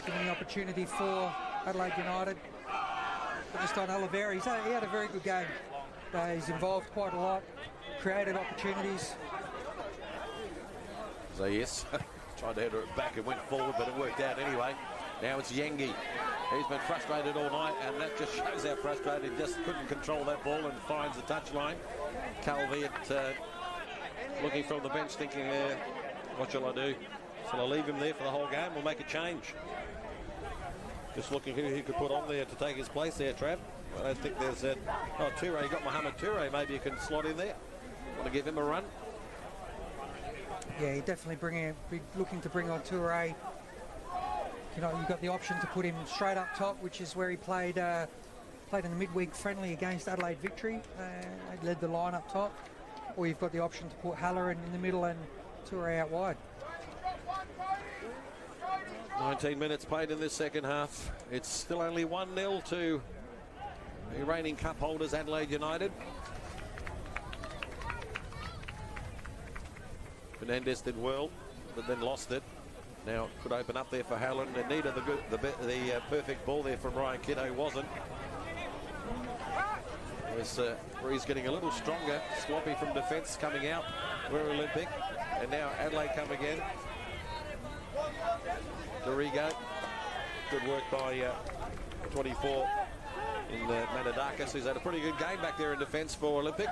Giving the opportunity for Adelaide United. But just on Oliveira, he had a very good game. He's involved quite a lot, created opportunities. So yes, tried to header it back and went forward, but it worked out anyway. Now it's Yengi. He's been frustrated all night, and that just shows how frustrated. He just couldn't control that ball and finds the touchline. Calviert looking from the bench, thinking, what shall I do? Shall I leave him there for the whole game? We'll make a change. Just looking who he could put on there to take his place there, Trav. I don't think there's Toure. You got Mohamed Toure. Maybe you can slot in there. Want to give him a run? Yeah, he definitely looking to bring on Toure. You know, you've got the option to put him straight up top, which is where he played in the midweek friendly against Adelaide Victory. He led the line up top. Or you've got the option to put Halloran in the middle and Toure out wide. 19 minutes played in this second half. It's still only 1-0 to the reigning cup holders, Adelaide United. Fernandez did well, but then lost it. Now could open up there for Halloran. They needed the perfect ball there from Ryan Kiddo, wasn't. He's getting a little stronger. Sloppy from defence coming out. We're Olympic. And now Adelaide come again. Dorigo. Good work by 24 in Mandadakis, who's had a pretty good game back there in defence for Olympic.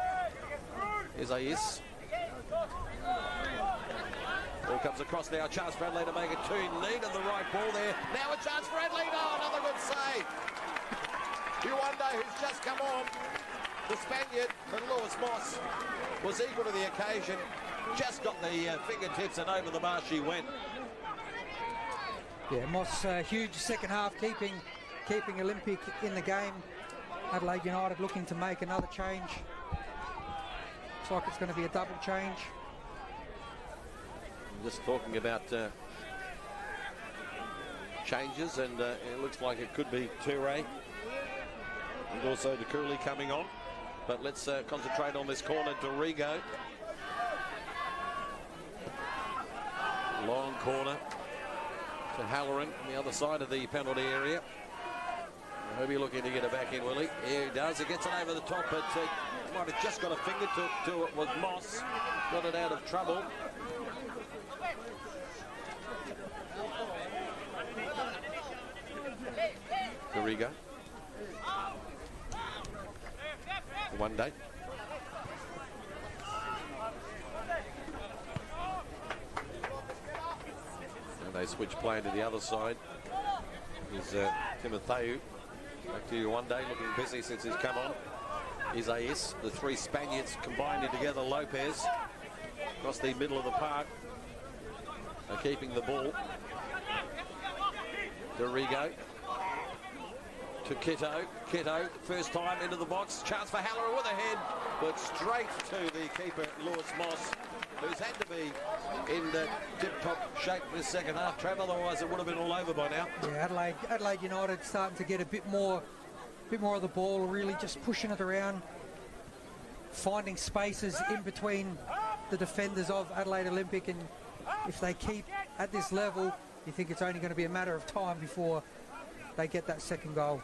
Here's Ais. Ball comes across now, a chance for Adelaide to make it 2 neat, and the right ball there. Now a chance for Adelaide. Oh, another good save. Uwanda, who's just come on, the Spaniard, but Lewis Moss was equal to the occasion. Just got the fingertips, and over the bar she went. Yeah, Moss, huge second half, keeping Olympic in the game. Adelaide United looking to make another change. Looks like it's going to be a double change. Just talking about changes, and it looks like it could be Toure and also De Cooley coming on. But let's concentrate on this corner. Dorigo. Long corner to Halloran on the other side of the penalty area. He'll be looking to get it back in, will he? Here he does. He gets it over the top, but might have just got a finger to it. Was Moss. Got it out of trouble. Dorigo. One day. And they switch play to the other side. Is Timotheu. Back to you one day, looking busy since he's come on. Isaias, the 3 Spaniards combining together. Lopez across the middle of the park. They're keeping the ball. Dorigo to Kitto. Kitto, first time into the box. Chance for Halloran with a head, but straight to the keeper, Lewis Moss, who's had to be in the tip-top shape this second half, Trav. Otherwise, it would have been all over by now. Yeah, Adelaide United starting to get a bit more of the ball, really just pushing it around, finding spaces in between the defenders of Adelaide Olympic, and if they keep at this level, you think it's only going to be a matter of time before they get that second goal.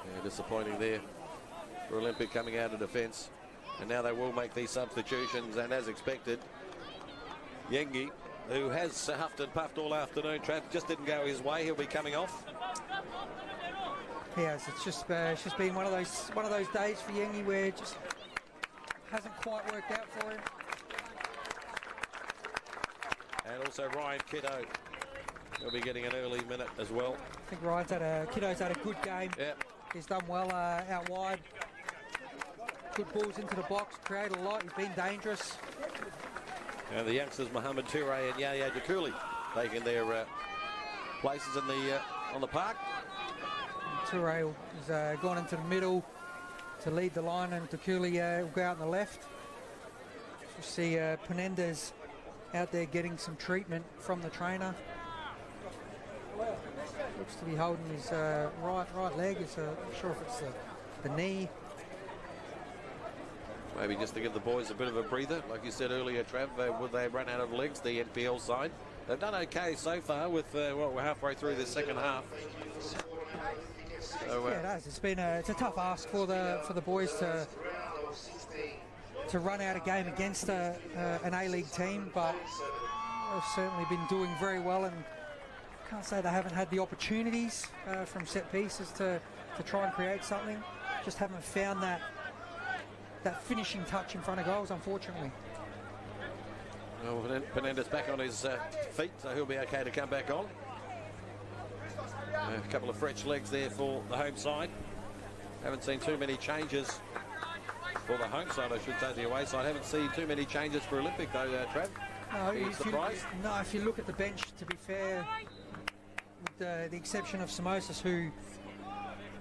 Yeah, disappointing there for Olympic coming out of defence. And now they will make these substitutions, and as expected, Yengi, who has huffed and puffed all afternoon, Trav, just didn't go his way. He'll be coming off. He has. It's just been one of those days for Yengi where it just hasn't quite worked out for him. And also Ryan Kitto. He'll be getting an early minute as well. I think Kitto's had a good game. Yeah. He's done well out wide. Good balls into the box, created a lot. He's been dangerous. And the youngsters, Mohamed Toure and Yaya De Cooley, taking their places in the on the park. Toure has gone into the middle to lead the line, and De Cooley will go out on the left. You see Penendez out there getting some treatment from the trainer. Looks to be holding his right leg. I'm not sure if it's the knee. Maybe just to give the boys a bit of a breather. Like you said earlier, Trav, would they run out of legs, the NPL side? They've done okay so far with what we're halfway through this second half. So, yeah, it has. It's a tough ask for the boys to run out a game against an A-League team, but they've certainly been doing very well, and can't say they haven't had the opportunities from set pieces to try and create something. Just haven't found that finishing touch in front of goals, unfortunately. Well, Penendez back on his feet, so he'll be okay to come back on. A couple of fresh legs there for the home side. Haven't seen too many changes for the home side, I should say, the away side. Haven't seen too many changes for Olympic, though, Trav. No, if you look at the bench, to be fair, with the exception of Samosas, who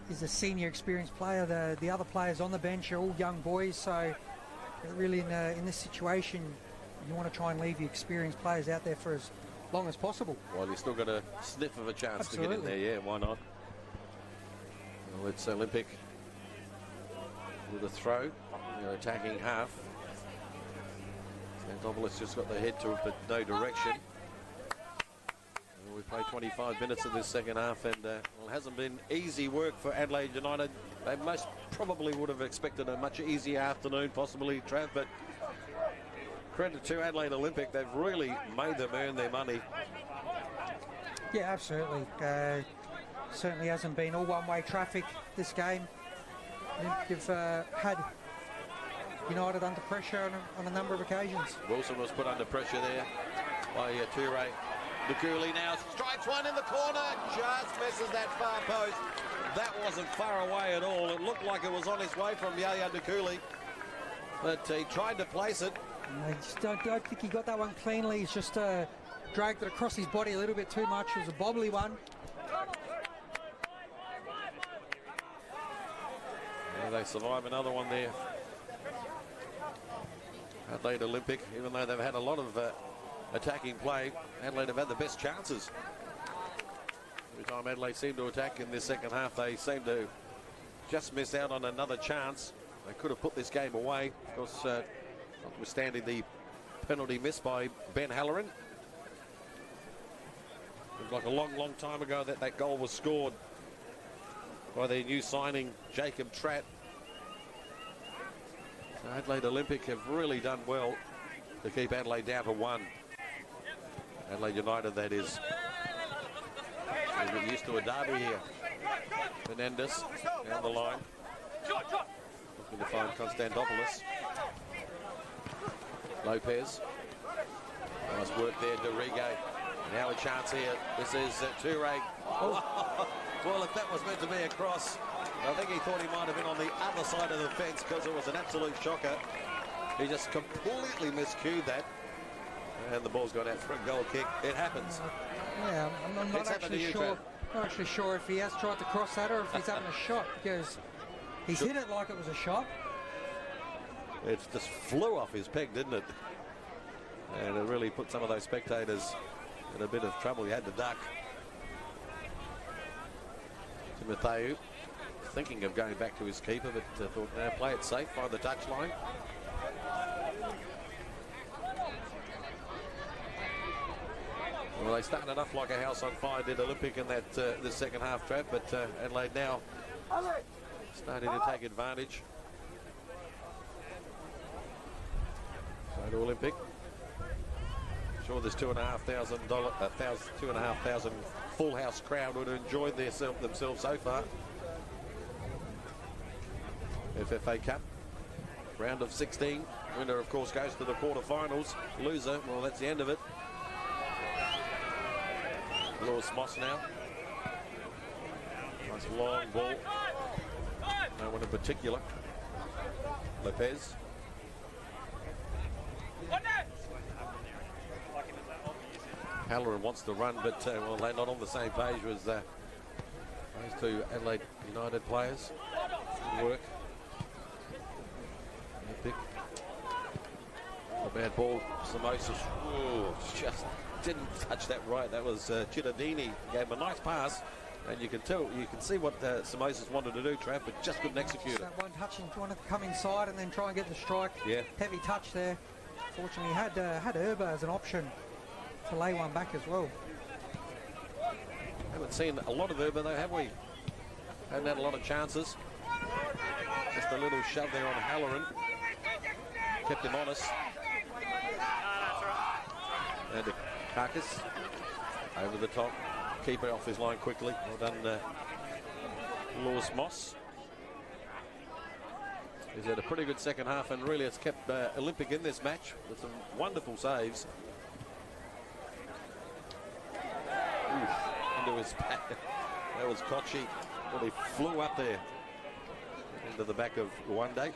is a senior experienced player, the other players on the bench are all young boys, so really in this situation, you want to try and leave the experienced players out there for as long as possible. Well, you've still got a sniff of a chance to get in there, yeah, why not? Well, it's Olympic with a throw. They're attacking half. Santopoulos just got the head to it, but no direction. We played 25 minutes of this second half, and well, it hasn't been easy work for Adelaide United. They most probably would have expected a much easier afternoon, possibly, Trav, but credit to Adelaide Olympic. They've really made them earn their money. Yeah, absolutely. Certainly hasn't been all one-way traffic this game. They've had United under pressure on a number of occasions. Wilson was put under pressure there by Ture. Nukuli now strikes one in the corner, just misses that far post. That wasn't far away at all. It looked like it was on its way from Yaya Nukuli, but he tried to place it. I just don't think he got that one cleanly. He's just dragged it across his body a little bit too much. It was a bobbly one. Yeah, they survive another one there. Adelaide Olympic, even though they've had a lot of attacking play, Adelaide have had the best chances. Every time Adelaide seemed to attack in this second half, they seemed to just miss out on another chance. They could have put this game away, of course, notwithstanding the penalty missed by Ben Halloran. It was like a long time ago that that goal was scored by their new signing, Jacob Tratt. So Adelaide Olympic have really done well to keep Adelaide down to 1. Adelaide United, that is. We're used to a derby here. Fernandez down the line. Looking to find Constantopoulos. Lopez. Nice work there, Dorigo. Now a chance here. This is Ture. Oh. Well, if that was meant to be a cross, I think he thought he might have been on the other side of the fence because it was an absolute shocker. He just completely miscued that. And the ball's gone out for a goal kick. It happens. Yeah, I'm not actually sure. Not actually sure if he has tried to cross that or if he's having a shot, because he's hit it like it was a shot. It just flew off his peg, didn't it? And it really put some of those spectators in a bit of trouble. He had to duck. Timotheu thinking of going back to his keeper, but thought, no, play it safe, find the touchline. Well, they started off like a house on fire, did Olympic in that the second half, Trav, but Adelaide now starting to take advantage. So to Olympic. Sure, this $2,500 full house crowd would have enjoyed themselves so far. FFA Cup, round of 16. Winner, of course, goes to the quarterfinals. Loser, well, that's the end of it. Lewis Moss now. Nice long ball. No one in particular. Lopez. Halloran wants to run, but well, they're not on the same page as those two Adelaide United players. Good work. Epic. A bad ball. Samosis. Ooh, just didn't touch that right. That was Chittadini. Gave him a nice pass, and you can see what Samosis wanted to do, Trav, but just couldn't execute it. That one touching, wanted to come inside and then try and get the strike. Yeah. Heavy touch there. Fortunately, had Herber as an option to lay one back as well. Haven't seen a lot of Herber though, have we? Haven't had a lot of chances. Just a little shove there on Halloran. Kept him honest. And Karkas over the top. Keeper off his line quickly. Well done, Lewis Moss. He's had a pretty good second half, and really it's kept Olympic in this match with some wonderful saves. Oof, into his back. That was Kochi. Well, he flew up there into the back of Wande.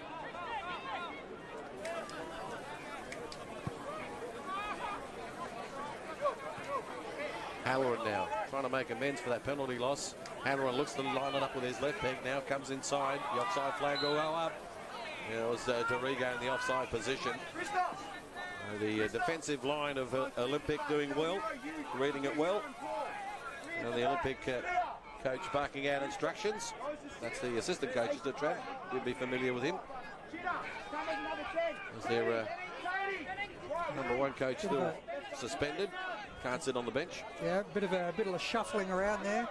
Halloran now trying to make amends for that penalty loss. Halloran looks to line it up with his left peg now, comes inside. The offside flag will go up. Yeah, it was Dorigo in the offside position. The defensive line of Olympic doing well, reading it well. And the Olympic coach barking out instructions. That's the assistant coach, is it, Trav? You'd be familiar with him. Is their number one coach still suspended? Can't sit on the bench. Yeah, a bit of a shuffling around there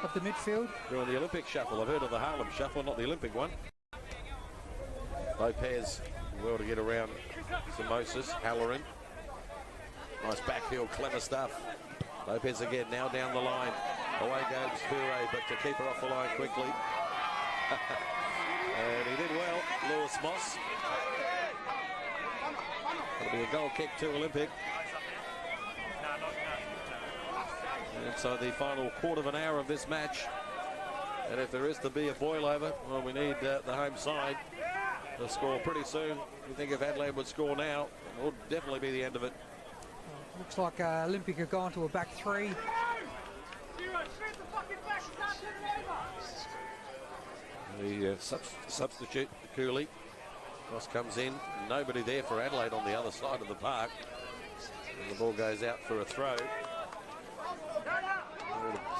of the midfield. Doing the Olympic shuffle. I've heard of the Harlem shuffle, not the Olympic one. Lopez well to get around Samosis. Halloran. Nice backfield, clever stuff. Lopez again, now down the line. Away goes Ture, but to keep her off the line quickly. And he did well, Lewis Moss. It'll be a goal kick to Olympic. And so the final quarter of an hour of this match. And if there is to be a boil over, well, we need the home side to score pretty soon. We think if Adelaide would score now, it will definitely be the end of it. Looks like Olympic have gone to a back three. The substitute, Cooley. Cross comes in. Nobody there for Adelaide on the other side of the park. And the ball goes out for a throw.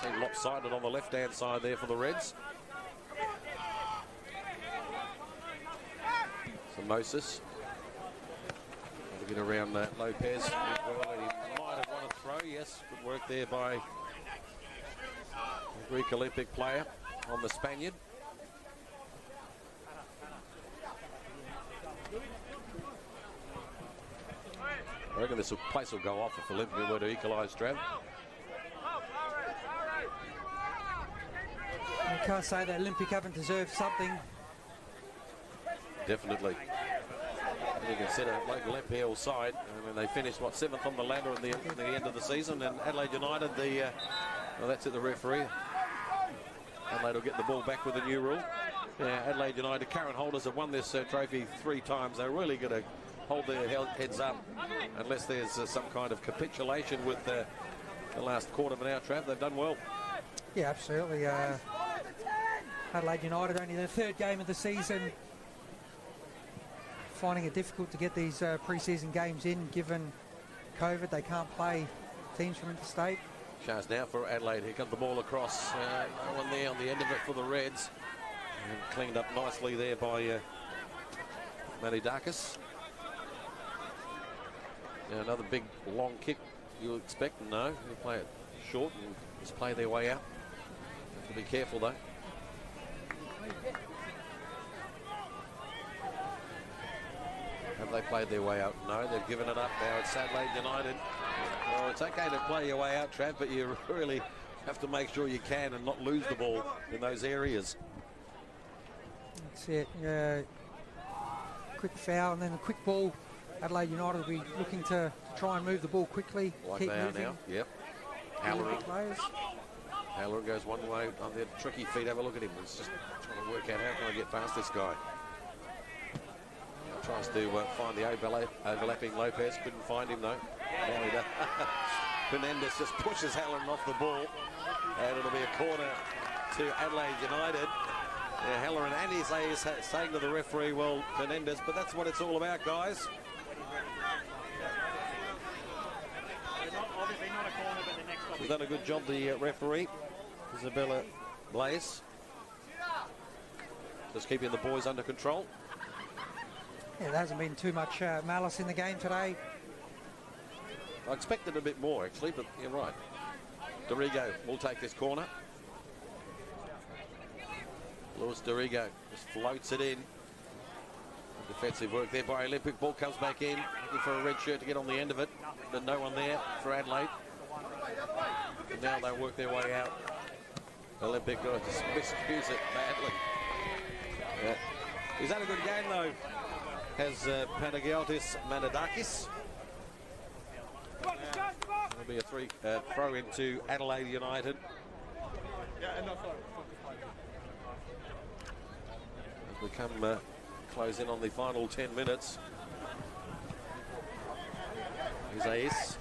Seemed lopsided on the left-hand side there for the Reds. So Moses. Get around Lopez. Well, he might have won a throw. Yes, good work there by the Greek Olympic player on the Spaniard. I reckon this place will go off if Olympia were to equalise, Trav. You can't say that Olympic haven't deserved something. Definitely. You consider local FPL side, I mean, they finished, what, 7th on the ladder at the end of the season, and Adelaide United, well, that's at the referee. Adelaide will get the ball back with the new rule. Yeah, Adelaide United, current holders, have won this trophy 3 times. They're really going to hold their heads up unless there's some kind of capitulation with the last quarter of an hour, Trav. They've done well. Yeah, absolutely. Adelaide United, only their 3rd game of the season. Finding it difficult to get these pre-season games in, given COVID. They can't play teams from interstate. Chance now for Adelaide. Here comes the ball across. No one there on the end of it for the Reds. And cleaned up nicely there by Manidakis. Now another big long kick you expect. No, they'll play it short and just play their way out. Have to be careful though. Have they played their way out? No, they've given it up now. It's Adelaide United. Well, it's okay to play your way out, Trav, but you really have to make sure you can and not lose the ball in those areas. That's it. Quick foul and then a quick ball. Adelaide United will be looking to try and move the ball quickly. Like keep they are moving. now. Yep. Halloran goes one way on their tricky feet. Have a look at him. He's just trying to work out how can I get past this guy. Tries to find the overlapping Lopez. Couldn't find him though. Now he does. Fernandez just pushes Halloran off the ball, and it'll be a corner to Adelaide United. Yeah, Halloran and he's saying to the referee, well, Fernandez, but that's what it's all about, guys. He's done a good job, the referee, Isabella Blaise. Just keeping the boys under control. Yeah, there hasn't been too much malice in the game today. I expected a bit more, actually, but you're right. Dorigo will take this corner. Luis Dorigo just floats it in. Defensive work there by Olympic. Ball comes back in, looking for a red shirt to get on the end of it. But no one there for Adelaide. And now they work their way out. Olympic just miscues it badly. Yeah. He's had a good game, though. Has Panagiotis Manidakis. There'll be a throw into Adelaide United. As we come close in on the final 10 minutes. Here's Ace.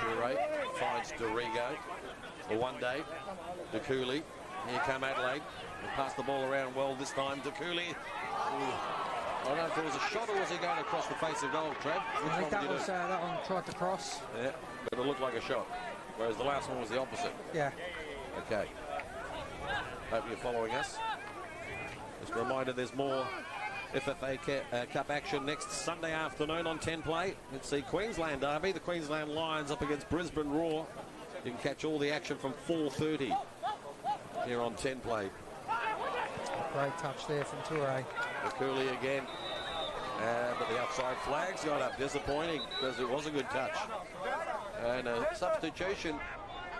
Dure finds Dorigo for one day. De Cooley. Here come Adelaide. They pass the ball around well this time. De Cooley. I don't know if it was a shot or was he going across the face of goal, Trev? I think that was that one tried to cross. Yeah, but it looked like a shot. Whereas the last one was the opposite. Yeah. Okay. Hope you're following us. Just a reminder, there's more FFA Cup action next Sunday afternoon on 10 Play. It's the Queensland Derby. The Queensland Lions up against Brisbane Roar. You can catch all the action from 4:30 here on 10 Play. Great touch there from Toure. Cooley again. But the outside flag's got up. Disappointing because it was a good touch. And a substitution,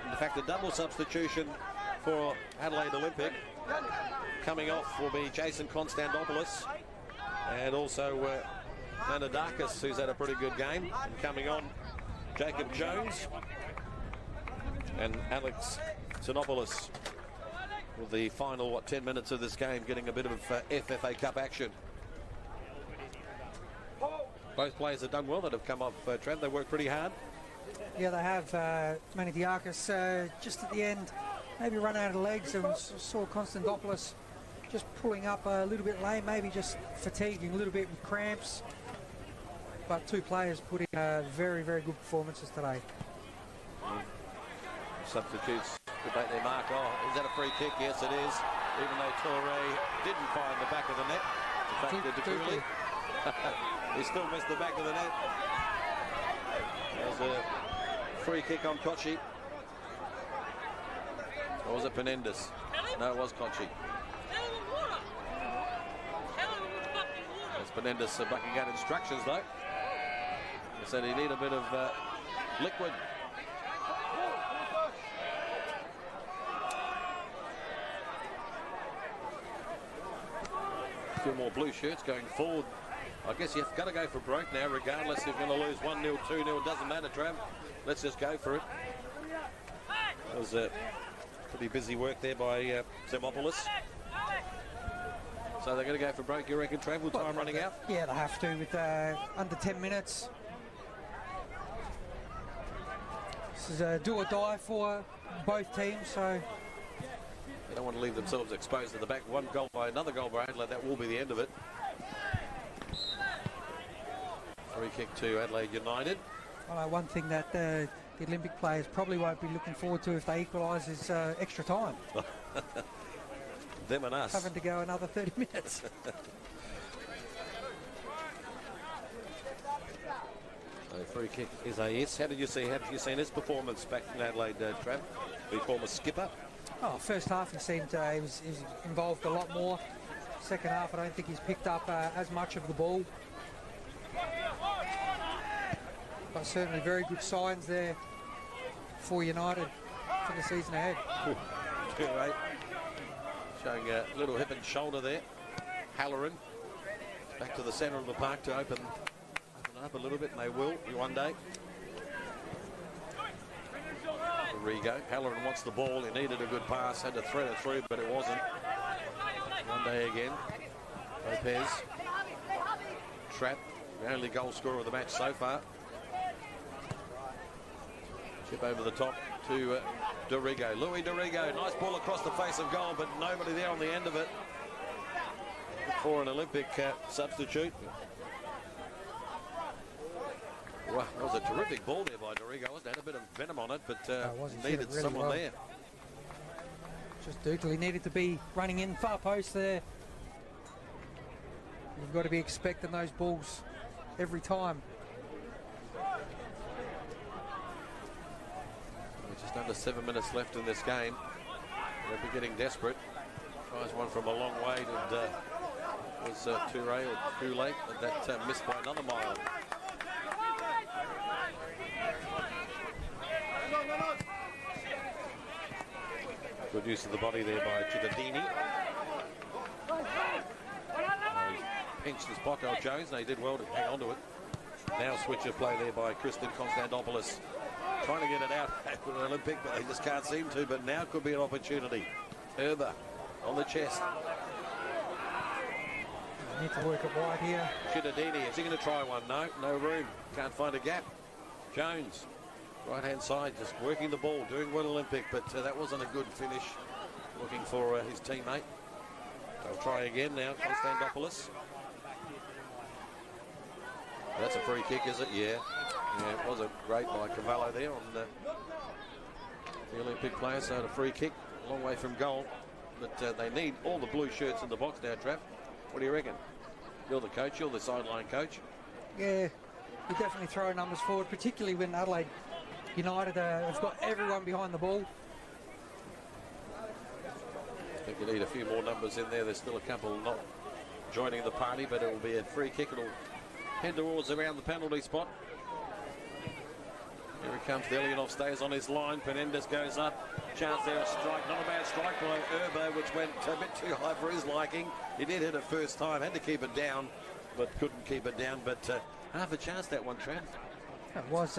in fact a double substitution for Adelaide Olympic. Coming off will be Jason Constantopoulos. And also Nanadakis, who's had a pretty good game. And coming on, Jacob Jones and Alex Xenopoulos with the final, 10 minutes of this game, getting a bit of FFA Cup action. Both players have done well that have come off, Trev. They worked pretty hard. Yeah, they have. Manidiakis just at the end, maybe run out of legs, and saw Konstantopoulos just pulling up a little bit lame, maybe just fatiguing a little bit with cramps. But two players put in very, very good performances today. Substitutes to make their mark. Oh, is that a free kick? Yes, it is. Even though Toure didn't find the back of the net. In fact, Ducouli, he still missed the back of the net. There's a free kick on Kochi. Or was it Penendis? No, it was Kochi. There's Penendis backing out instructions, though. He said he need a bit of liquid. A few more blue shirts going forward. I guess you've got to go for broke now, regardless if you're going to lose 1-0, 2-0. Doesn't matter, Trav. Let's just go for it. That was pretty busy work there by Xenopoulos. So they're going to go for broke, you reckon, Trav, with time running out? Yeah, they have to with under 10 minutes. This is a do or die for both teams, so... They don't want to leave themselves exposed at the back. One goal by another goal by Adelaide, that will be the end of it. Free kick to Adelaide United. Well, one thing that the Olympic players probably won't be looking forward to if they equalise is extra time. Them and us. Having to go another 30 minutes. So free kick is a yes. How have you seen his performance back in Adelaide, Trav? The former skipper. Oh, first half he seemed he was involved a lot more. Second half I don't think he's picked up as much of the ball. But certainly very good signs there for United for the season ahead. Too late. Showing a little hip and shoulder there. Halloran back to the centre of the park to open up a little bit, and they will one day. Rigo. Halloran wants the ball. He needed a good pass. Had to thread it through, but it wasn't. One day again. Lopez. Trapp, the only goal scorer of the match so far. Chip over the top to Dorigo. Louis Dorigo. Nice ball across the face of goal, but nobody there on the end of it. For an Olympic substitute. Well, that was a terrific ball there by Dorigo. It had a bit of venom on it, but needed really someone there. Just Ducouli needed to be running in far post there. You've got to be expecting those balls every time. Just under 7 minutes left in this game. They'll be getting desperate. Tries one from a long way, and was Toure or too late, but that missed by another mile. Good use of the body there by Cittadini. Pinched his pocket, Jones, and he did well to hang on to it. Now switch of play there by Kristen Konstantopoulos. Trying to get it out with an Olympic, but they just can't seem to. But now could be an opportunity. Herber on the chest. Need to work it wide here. Cittadini, is he going to try one? No, no room. Can't find a gap. Jones, right-hand side, just working the ball, doing well Olympic, but that wasn't a good finish. Looking for his teammate. They'll try again now, Konstantopoulos. That's a free kick, is it? Yeah. Yeah, it wasn't great by Cavallo there on the Olympic players. So a free kick, a long way from goal. But they need all the blue shirts in the box now, Trav. What do you reckon? You're the coach, you're the sideline coach. Yeah, you definitely throw numbers forward, particularly when Adelaide United have got everyone behind the ball. I think you need a few more numbers in there. There's still a couple not joining the party, but it will be a free kick. It'll head towards around the penalty spot. Here it comes. Delianov stays on his line. Penendis goes up. Chance there, a strike. Not a bad strike by Urbo, which went a bit too high for his liking. He did hit it first time. Had to keep it down. but couldn't keep it down. But half a chance that one, Trav. It was.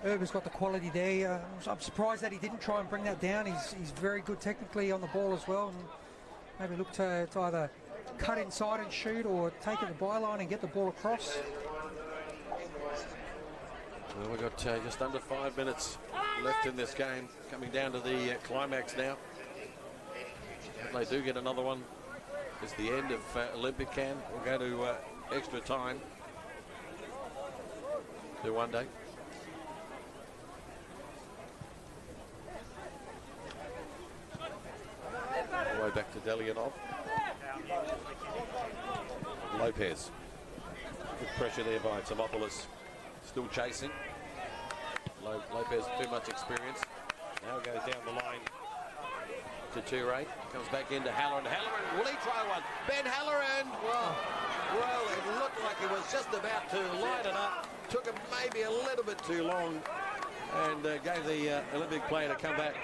Urba's got the quality there. I'm surprised that he didn't try and bring that down. He's very good technically on the ball as well. And maybe look to either cut inside and shoot or take it to the byline and get the ball across. Well, we've got just under 5 minutes left in this game. Coming down to the climax now. If they do get another one, it's the end of Olympic Can. We'll go to extra time. Do one day. All the way back to Delianov. Lopez. Good pressure there by Timopoulos. Still chasing. Lopez too much experience. Now goes down the line to Toure. Comes back into Halloran. Halloran, will he try one? Ben Halloran! Well, it looked like he was just about to line it up. Took him maybe a little bit too long and gave the Olympic player to come back.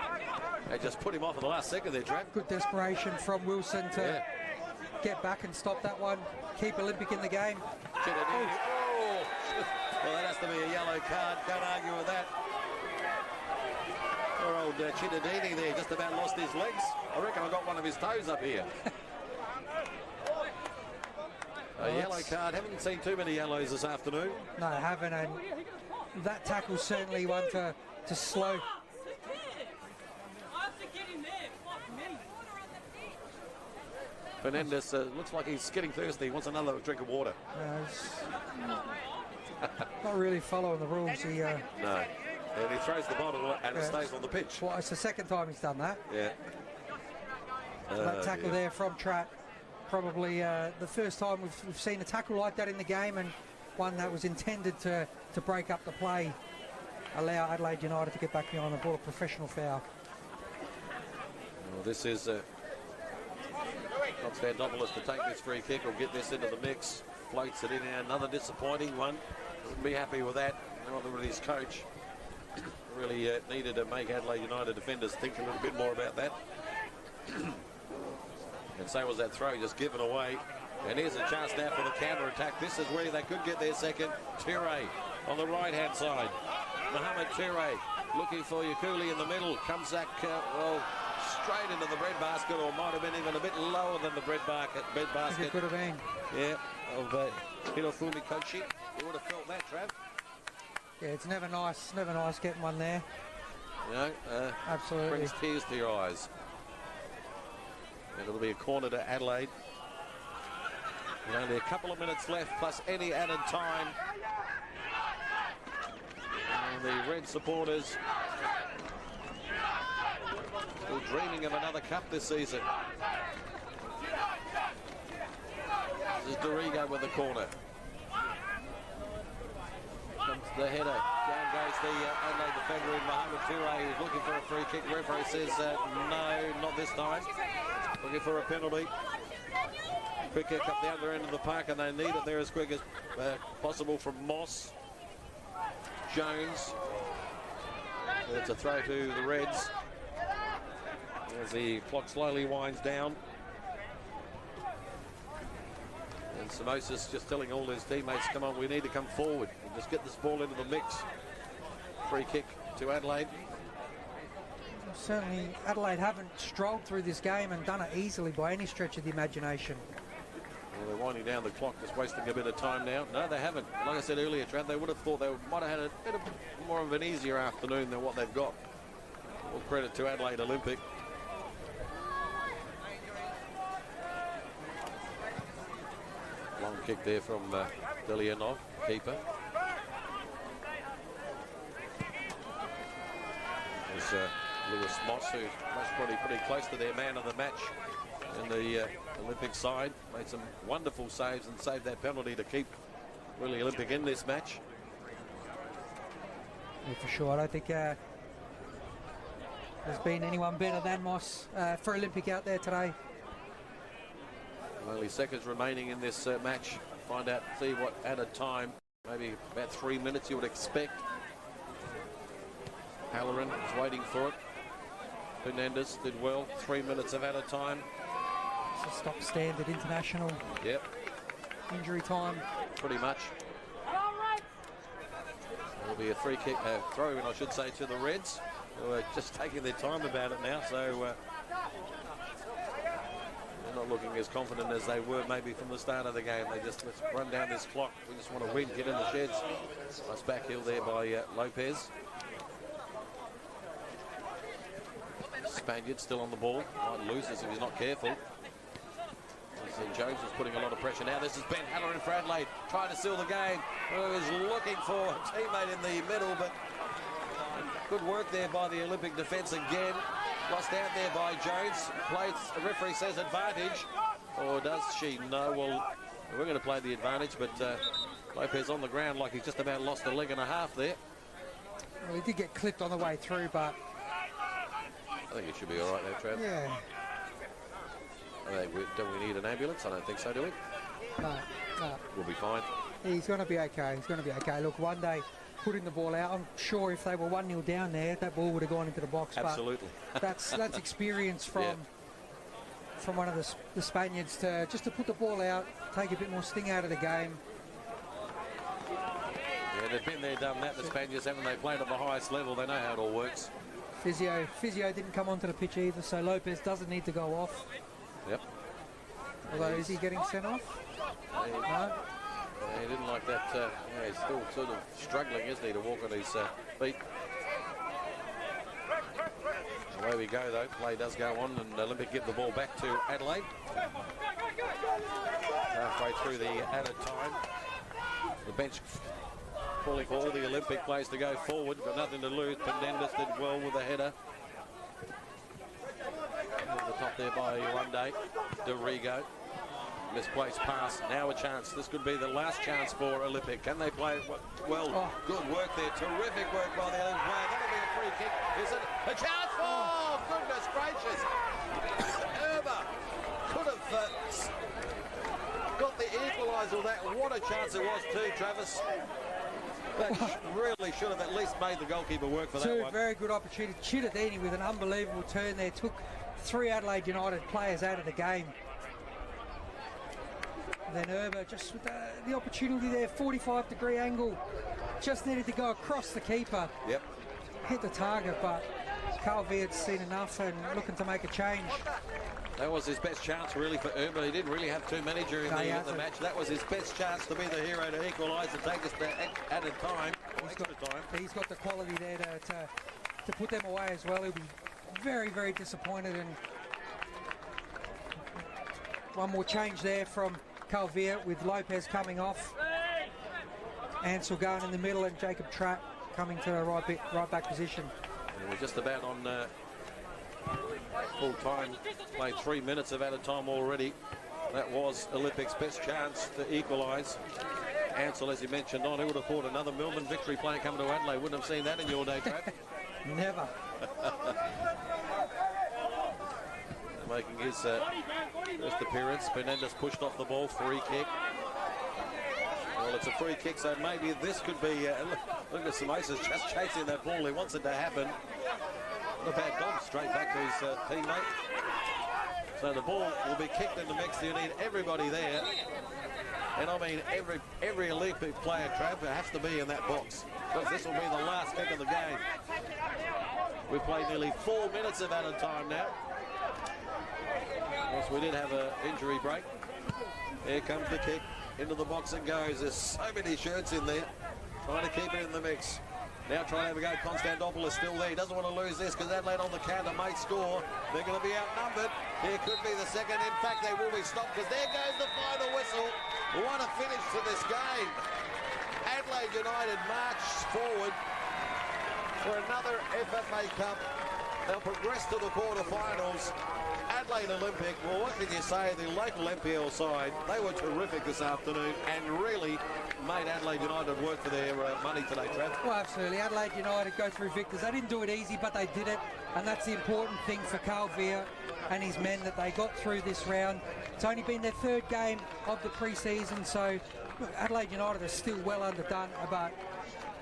They just put him off at the last second there, Trav. Good desperation from Wilson to get back and stop that one. Keep Olympic in the game. Oh. Well, that has to be a yellow card. Can't argue with that. Poor old Chitadini there just about lost his legs. I reckon I got one of his toes up here. A yellow card. Haven't seen too many yellows this afternoon. No, I haven't. And that tackle's certainly one to slow. Fernandez looks like he's getting thirsty. He wants another drink of water. Not really following the rules. He, no. And he throws the bottle and it stays on the pitch. Well, it's the second time he's done that. Yeah. That tackle there from Trapp. Probably the first time we've seen a tackle like that in the game, and one that was intended to break up the play, allow Adelaide United to get back behind the ball. A professional foul. Well, this is Constantopoulos to take this free kick or get this into the mix. Floats it in. Another disappointing one. Wouldn't be happy with that. Not with his coach. Really needed to make Adelaide United defenders think a little bit more about that. And so was that throw just given away. And here's a chance now for the counter-attack. This is where they could get their second. Toure on the right-hand side. Mohamed Toure looking for Yakuli in the middle. Comes back, well, straight into the breadbasket, or might have been even a bit lower than the breadbasket. It could have been. Yeah, of Hirofumi Kochi. You would have felt that, Trav. Yeah, it's never nice getting one there. You know, absolutely. Brings tears to your eyes. And it'll be a corner to Adelaide. And only a couple of minutes left, plus any added time. And the Red supporters still dreaming of another cup this season. This is Dorigo with the corner. Comes the header. Down goes the Adelaide defender in Mohamed Toure, who's looking for a free kick. Referee says no, not this time. Looking for a penalty. Quick kick up the other end of the park, and they need it there as quick as possible from Moss. Jones. It's a throw to the Reds as the clock slowly winds down. And Samosis just telling all his teammates, come on, we need to come forward and just get this ball into the mix. Free kick to Adelaide. Certainly Adelaide haven't strolled through this game and done it easily by any stretch of the imagination. Well, they're winding down the clock, just wasting a bit of time now. No, they haven't. Like I said earlier, Trav, they would have thought they might have had a bit more of an easier afternoon than what they've got. All credit to Adelaide Olympic. Long kick there from Delianov, keeper. There's Lewis Moss, who's most probably pretty close to their man of the match in the Olympic side. Made some wonderful saves and saved that penalty to keep really Olympic in this match. Yeah, for sure. I don't think there's been anyone better than Moss for Olympic out there today. Only seconds remaining in this match. Find out, see what added time. Maybe about 3 minutes you would expect. Halloran is waiting for it. Fernandez did well. 3 minutes of added time. It's a stock standard international. Yep. injury time. Pretty much. There'll be a free kick, throw in, I should say, to the Reds, who are just taking their time about it now. So they're not looking as confident as they were maybe from the start of the game. They just, let's run down this clock. We just want to win, get in the sheds. Nice backheel there by Lopez. Spaniard still on the ball. Might lose this if he's not careful. Jones is putting a lot of pressure now. This is Ben Halloran for Adelaide, trying to seal the game. Is looking for a teammate in the middle, but good work there by the Olympic defence again. Lost out there by Jones. Played, the referee says advantage. Or does she? No, well, we're going to play the advantage, but Lopez on the ground like he's just about lost a leg and a half there. Well, he did get clipped on the way through, but I think it should be all right there, Trav. yeah. Do we need an ambulance? I don't think so, do we? No. We'll be fine. He's going to be okay. He's going to be okay. Look, one day putting the ball out, I'm sure if they were 1-0 down there, that ball would have gone into the box. Absolutely. But that's experience from one of the Spaniards to just to put the ball out, take a bit more sting out of the game. Yeah, they've been there, done that. The Spaniards, haven't they? Played at the highest level. They know how it all works. Physio didn't come onto the pitch either, so Lopez doesn't need to go off. Yep. Although, is he getting sent off? No. No? He didn't like that. He's still sort of struggling, isn't he, to walk on his feet. Away we go, though. Play does go on, and Olympic give the ball back to Adelaide. Halfway through the added time. The bench calling for all the Olympic players to go forward. Got nothing to lose. Pendennis did well with the header. Over the top there by Lunday. Dorigo. Misplaced pass. Now a chance. This could be the last chance for Olympic. Can they play it well? Oh. Good work there. Terrific work by the Olympic player. That'll be a free kick. Is it a chance for? Oh, goodness gracious. Erba could have got the equaliser. That what a chance it was too, Travis. That really should have at least made the goalkeeper work for that one. Very good opportunity. Chitadini with an unbelievable turn there. Took 3 Adelaide United players out of the game. Then Erba just with the opportunity there, 45-degree angle. Just needed to go across the keeper. Yep. Hit the target, but Calvia's seen enough and looking to make a change. That was his best chance, really, for Erba. He didn't really have too many during the match. That was his best chance to be the hero to equalise and take us to added time. He's got the quality there to put them away as well. He'll be very, very disappointed. And one more change there from Calvia with Lopez coming off. Ansel going in the middle and Jacob Trapp coming to the right back position. And we're just about on full time. Played 3 minutes of added time already. That was Olympic's best chance to equalise. Ansel, as you mentioned on, who would have thought another Melbourne victory player coming to Adelaide? Wouldn't have seen that in your day, Trapp. Never. Making his first appearance. Pendennis pushed off the ball, free kick. Well, it's a free kick, so maybe this could be... look at Samosa's just chasing that ball. He wants it to happen. Not a bad dog, straight back to his teammate. So the ball will be kicked in the mix. You need everybody there. And I mean, every Olympic player, Trav, has to be in that box, because this will be the last kick of the game. We've played nearly 4 minutes of added time now. Of course, we did have an injury break. Here comes the kick. Into the box it goes. There's so many shirts in there. Trying to keep it in the mix. Now trying to have a go. Constantopoulos still there. He doesn't want to lose this because Adelaide on the counter may score. They're going to be outnumbered. Here could be the second. In fact, they will be stopped because there goes the final whistle. What a finish to this game. Adelaide United march forward for another FFA Cup. They'll progress to the quarterfinals. Adelaide Olympic, well, what can you say? The local MPL side, they were terrific this afternoon and really made Adelaide United work for their money today, Trav. Well, absolutely. Adelaide United go through victors. They didn't do it easy, but they did it. And that's the important thing for Calvia and his men, that they got through this round. It's only been their 3rd game of the pre-season, so look, Adelaide United are still well underdone, but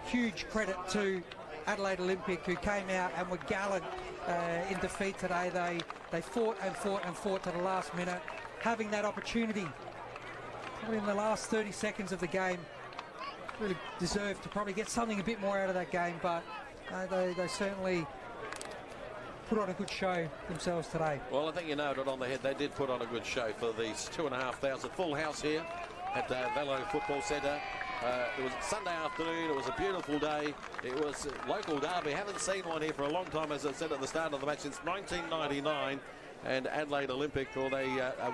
huge credit to Adelaide Olympic, who came out and were gallant in defeat today. They fought and fought and fought to the last minute, having that opportunity probably in the last 30 seconds of the game, really deserved to probably get something a bit more out of that game, but they certainly put on a good show themselves today. Well, I think you nailed it on the head. They did put on a good show for these 2,500. Full house here at Velo Football Centre. It was Sunday afternoon. It was a beautiful day. It was a local derby. Haven't seen one here for a long time, as I said at the start of the match, since 1999. And Adelaide Olympic, well, they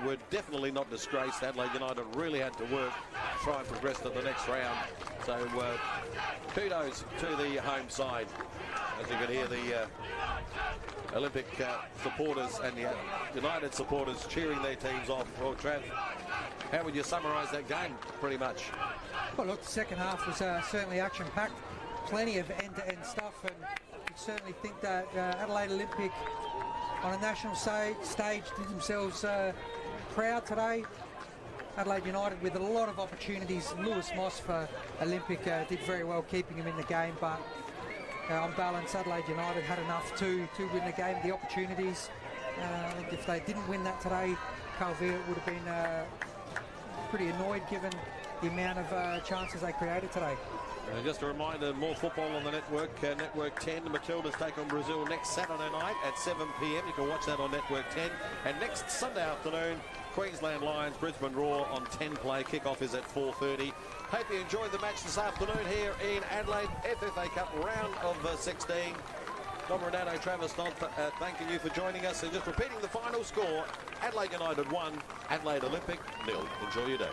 were definitely not disgraced. Adelaide United really had to work to try and progress to the next round. So kudos to the home side. As you can hear, the Olympic supporters and the United supporters cheering their teams off. Well, Trav, how would you summarise that game, pretty much? Well, look, the second half was certainly action-packed. Plenty of end-to-end stuff, and you certainly think that Adelaide Olympic on a national stage did themselves proud today. Adelaide United with a lot of opportunities. Lewis Moss for Olympic did very well keeping him in the game, but on balance, Adelaide United had enough to win the game. The opportunities, I think if they didn't win that today, Calvert would have been pretty annoyed given the amount of chances they created today. Just a reminder, more football on the network. Network 10, the Matildas take on Brazil next Saturday night at 7 p.m. You can watch that on Network 10. And next Sunday afternoon, Queensland Lions, Brisbane Roar on 10 play. Kickoff is at 4:30. Hope you enjoyed the match this afternoon here in Adelaide. FFA Cup round of 16. Dom Renato, Travis Stott, thanking you for joining us. And just repeating the final score, Adelaide United 1, Adelaide Olympic 0. Enjoy your day.